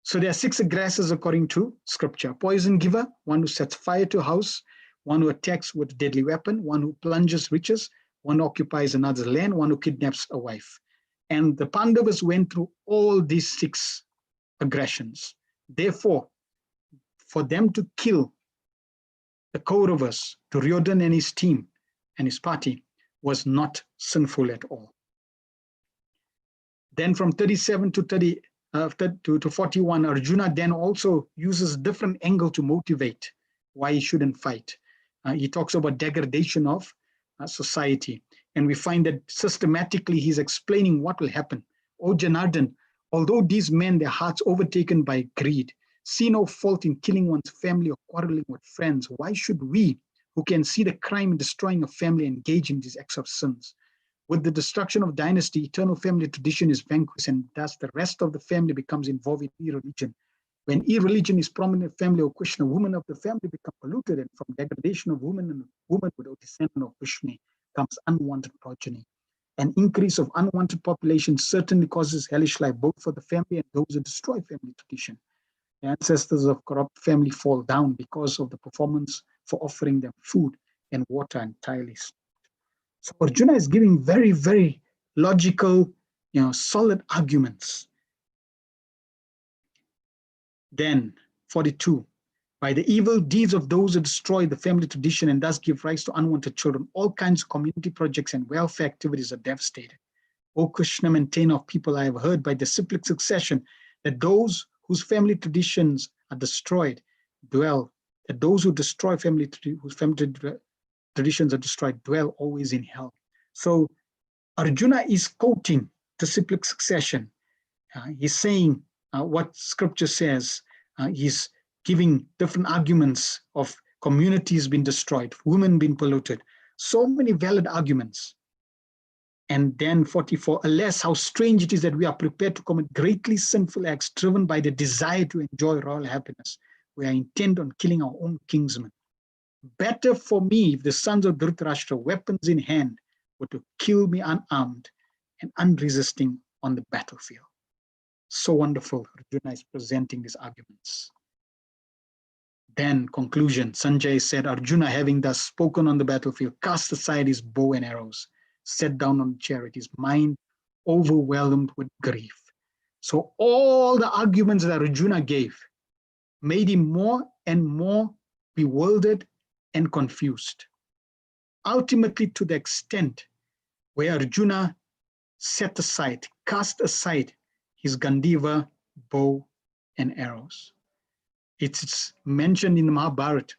[SPEAKER 3] So there are 6 aggressors according to scripture: poison giver, one who sets fire to a house, one who attacks with a deadly weapon, one who plunges riches, one who occupies another's land, one who kidnaps a wife. And the Pandavas went through all these 6 aggressions. Therefore, for them to kill the Kauravas, Duryodhana and his team and his party, was not sinful at all. Then from 37 to 41, Arjuna then also uses a different angle to motivate why he shouldn't fight. He talks about degradation of society. And we find that systematically he's explaining what will happen. O Janardhan, although these men, their hearts overtaken by greed, see no fault in killing one's family or quarreling with friends, why should we, who can see the crime in destroying a family, engage in these acts of sins? With the destruction of dynasty, eternal family tradition is vanquished, and thus the rest of the family becomes involved in irreligion. When irreligion is prominent family of Krishna, women of the family become polluted, and from degradation of women and woman without descendant of Krishna comes unwanted progeny. An increase of unwanted population certainly causes hellish life, both for the family and those who destroy family tradition. The ancestors of corrupt family fall down because of the performance for offering them food and water entirely. So Arjuna is giving very, very logical, solid arguments. Then 42, by the evil deeds of those who destroy the family tradition and thus give rise to unwanted children, all kinds of community projects and welfare activities are devastated. O Krishna, maintainer of people, I have heard by the cyclic succession that those whose family traditions are destroyed that those who destroy whose family traditions are destroyed dwell always in hell. So Arjuna is quoting the cyclic succession. He's saying what scripture says. He's giving different arguments of communities being destroyed, women being polluted, so many valid arguments. And then 44, alas, how strange it is that we are prepared to commit greatly sinful acts driven by the desire to enjoy royal happiness. We are intent on killing our own kinsmen. Better for me if the sons of Dhritarashtra, weapons in hand, were to kill me unarmed and unresisting on the battlefield. So wonderful, Arjuna is presenting these arguments. Then conclusion, Sanjay said, Arjuna, having thus spoken on the battlefield, cast aside his bow and arrows, sat down on the chariot, his mind overwhelmed with grief. So all the arguments that Arjuna gave made him more and more bewildered and confused. Ultimately, to the extent where Arjuna cast aside his Gandiva, bow, and arrows. It's mentioned in the Mahabharata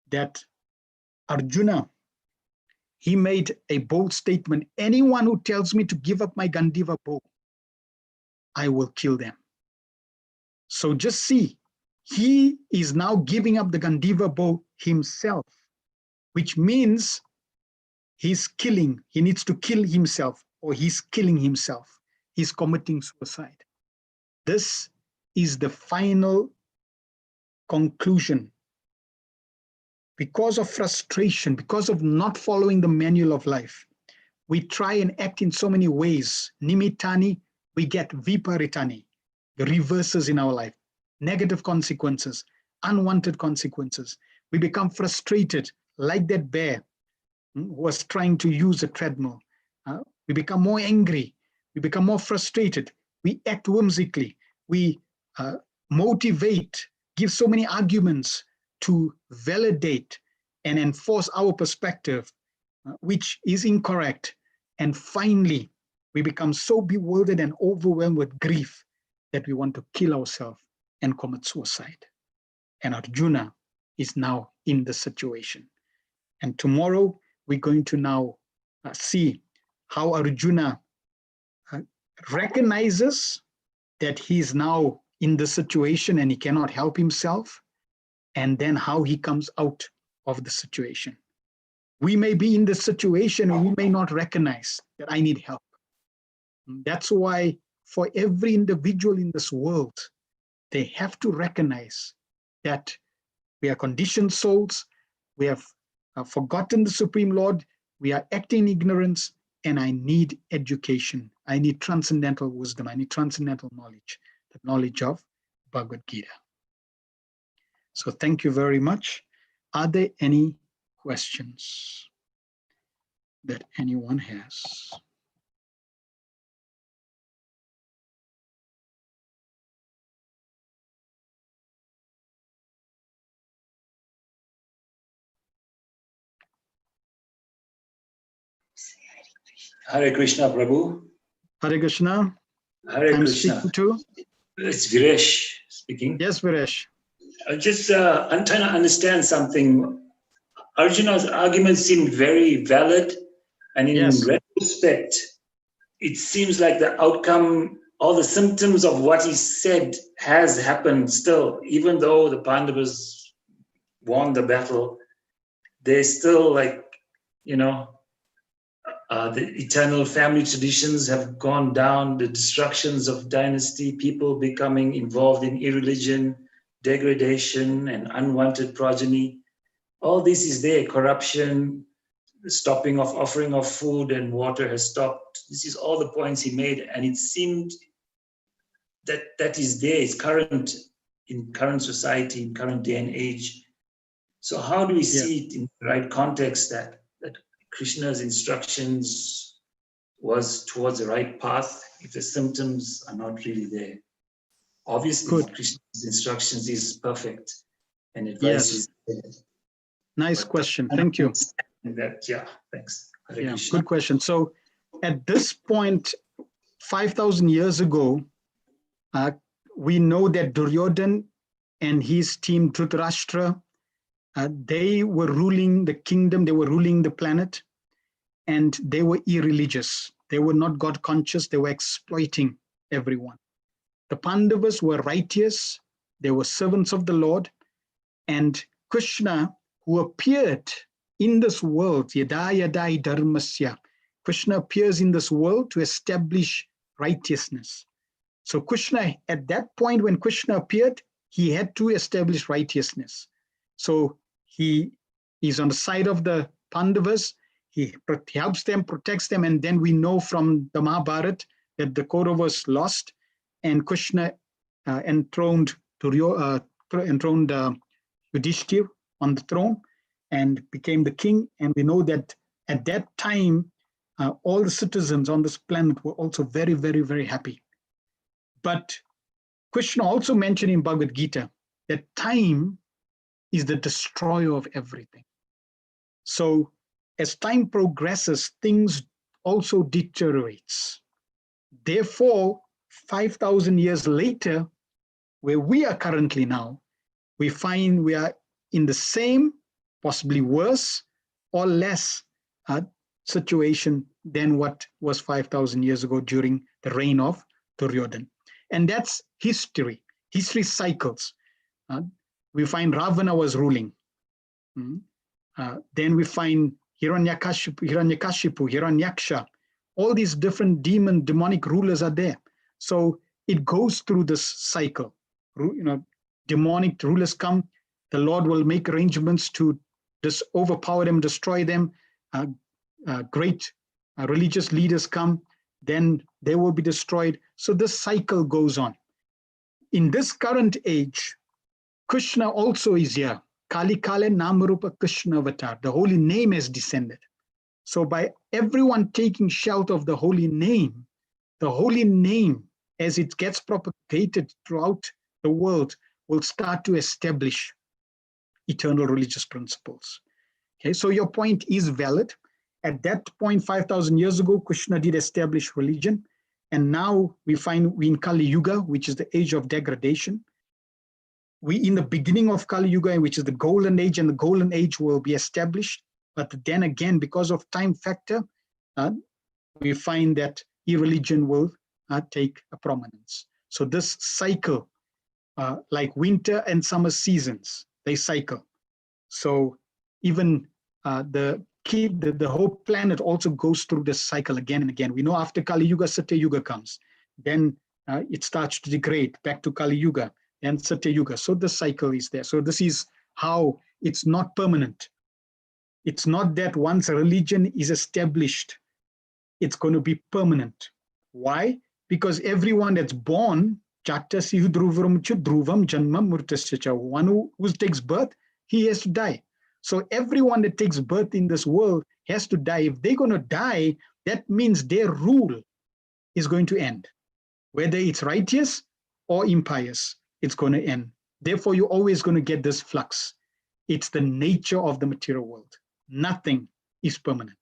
[SPEAKER 3] that Arjuna, he made a bold statement, anyone who tells me to give up my Gandiva bow, I will kill them. So just see, he is now giving up the Gandiva bow himself, which means he needs to kill himself, or he's killing himself. He's committing suicide. This is the final conclusion. Because of frustration, because of not following the manual of life, we try and act in so many ways. Nimittani, we get viparitani, the reverses in our life, negative consequences, unwanted consequences. We become frustrated like that bear who was trying to use a treadmill. We become more angry. We become more frustrated. We act whimsically. We motivate, give so many arguments to validate and enforce our perspective which is incorrect. And finally, we become so bewildered and overwhelmed with grief that we want to kill ourselves and commit suicide. And Arjuna is now in the situation. And tomorrow, we're going to now see how Arjuna recognizes that he is now in the situation and he cannot help himself, and then how he comes out of the situation. We may be in the situation and we may not recognize that I need help. That's why for every individual in this world, they have to recognize that we are conditioned souls, we have forgotten the Supreme Lord, we are acting in ignorance, and I need education. I need transcendental wisdom. I need transcendental knowledge, the knowledge of Bhagavad-gita. So thank you very much. Are there any questions that anyone has?
[SPEAKER 5] Hare Krishna, Prabhu.
[SPEAKER 3] Hare Krishna.
[SPEAKER 5] Hare
[SPEAKER 3] I'm
[SPEAKER 5] Krishna.
[SPEAKER 3] speaking to?
[SPEAKER 5] It's Viresh speaking.
[SPEAKER 3] Yes, Viresh.
[SPEAKER 5] I'm trying to understand something. Arjuna's argument seemed very valid, and in
[SPEAKER 3] Yes.
[SPEAKER 5] retrospect, it seems like the outcome, all the symptoms of what he said has happened still, even though the Pandavas won the battle. They're still like, the eternal family traditions have gone down, the destructions of dynasty, people becoming involved in irreligion, degradation, and unwanted progeny. All this is there. Corruption, the stopping of offering of food and water has stopped. This is all the points he made, and it seemed that is there. It's current in current society, in current day and age. So how do we see it in the right context that Krishna's instructions was towards the right path if the symptoms are not really there? Obviously, Krishna's instructions is perfect and advice is there.
[SPEAKER 3] Nice question. Thank you.
[SPEAKER 5] Thanks.
[SPEAKER 3] Good question. So at this point, 5,000 years ago, we know that Duryodhana and his team Dhritarashtra, they were ruling the kingdom, they were ruling the planet, and they were irreligious. They were not God conscious, they were exploiting everyone. The Pandavas were righteous, they were servants of the Lord, and Krishna, who appeared in this world, yada yada dharmasya, Krishna appears in this world to establish righteousness. So Krishna, at that point when Krishna appeared, he had to establish righteousness. So he is on the side of the Pandavas, he helps them, protects them, and then we know from the Mahabharata that the Kauravas lost, and Krishna enthroned Yudhishthir on the throne and became the king. And we know that at that time, all the citizens on this planet were also very, very, very happy. But Krishna also mentioned in Bhagavad-gita that time is the destroyer of everything. So as time progresses, things also deteriorates. Therefore, 5,000 years later, where we are currently now, we find we are in the same, possibly worse or less situation than what was 5,000 years ago during the reign of Duryodhana. And that's history. History cycles. We find Ravana was ruling. Then we find Hiranyakashipu, Hiranyaksha. All these different demonic rulers are there. So it goes through this cycle. Demonic rulers come, the Lord will make arrangements to overpower them, destroy them. Great religious leaders come, then they will be destroyed. So this cycle goes on. In this current age, Krishna also is here. Kali Kale Namarupa Krishna Avatar. The holy name has descended. So by everyone taking shelter of the holy name, as it gets propagated throughout the world, will start to establish eternal religious principles. Okay, so your point is valid. At that point, 5,000 years ago, Krishna did establish religion. And now we find we in Kali Yuga, which is the age of degradation. We in the beginning of Kali Yuga, which is the golden age, and the golden age will be established. But then again, because of time factor, we find that irreligion will take a prominence. So this cycle, like winter and summer seasons, they cycle. So even the whole planet also goes through this cycle again and again. We know after Kali Yuga, Satya Yuga comes. Then it starts to degrade back to Kali Yuga and Satya Yuga. So the cycle is there. So this is how it's not permanent. It's not that once a religion is established, it's going to be permanent. Why? Because everyone that's born, one who takes birth, he has to die. So everyone that takes birth in this world has to die. If they're going to die, that means their rule is going to end. Whether it's righteous or impious, it's going to end. Therefore, you're always going to get this flux. It's the nature of the material world. Nothing is permanent.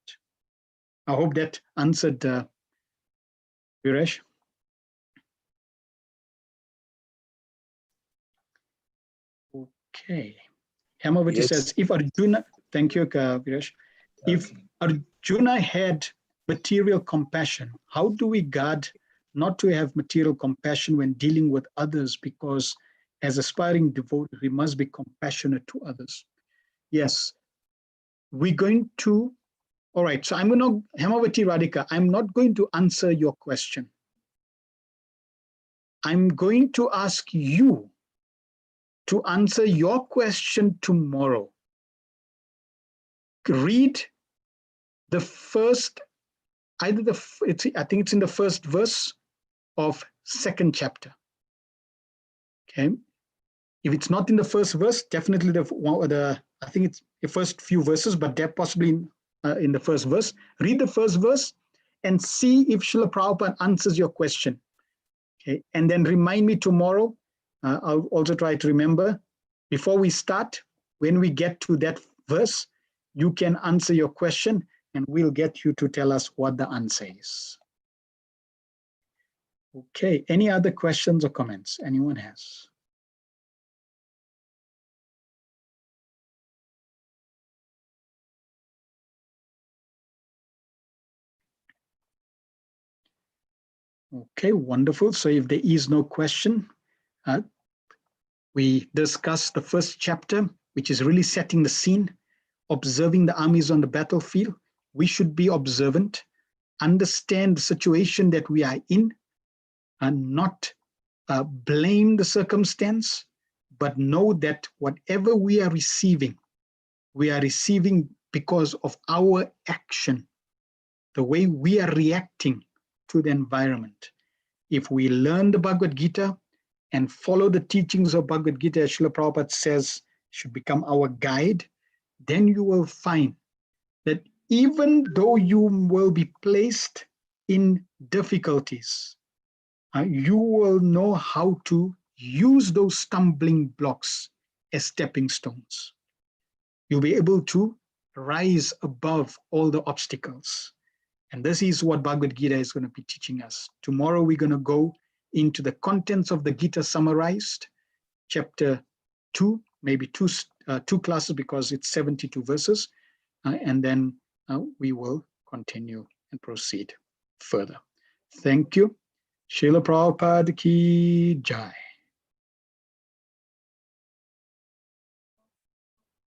[SPEAKER 3] I hope that answered Viresh. Okay. Hemavati says, if Arjuna, thank you, Viresh. If Arjuna had material compassion, how do we guard not to have material compassion when dealing with others? Because as aspiring devotee, we must be compassionate to others. Yes, we're going to, all right, so I'm going to, Hemavati Radhika, I'm not going to answer your question. I'm going to ask you to answer your question tomorrow. Read the first, I think it's in the first verse of second chapter. Okay. If it's not in the first verse, definitely I think it's the first few verses, but they're possibly in the first verse. Read the first verse and see if Srila Prabhupada answers your question. Okay. And then remind me tomorrow. I'll also try to remember before we start, when we get to that verse, you can answer your question and we'll get you to tell us what the answer is. Okay, any other questions or comments anyone has? Okay, wonderful. So if there is no question, we discussed the first chapter, which is really setting the scene, observing the armies on the battlefield. We should be observant, understand the situation that we are in, and not blame the circumstance, but know that whatever we are receiving because of our action, the way we are reacting to the environment. If we learn the Bhagavad-gita and follow the teachings of Bhagavad-gita, as Srila Prabhupada says, should become our guide, then you will find that even though you will be placed in difficulties, you will know how to use those stumbling blocks as stepping stones. You'll be able to rise above all the obstacles. And this is what Bhagavad-gita is going to be teaching us. Tomorrow we're going to go into the contents of the Gita summarized, chapter 2, maybe two classes because it's 72 verses. And then we will continue and proceed further. Thank you. Srila Prabhupada ki jai.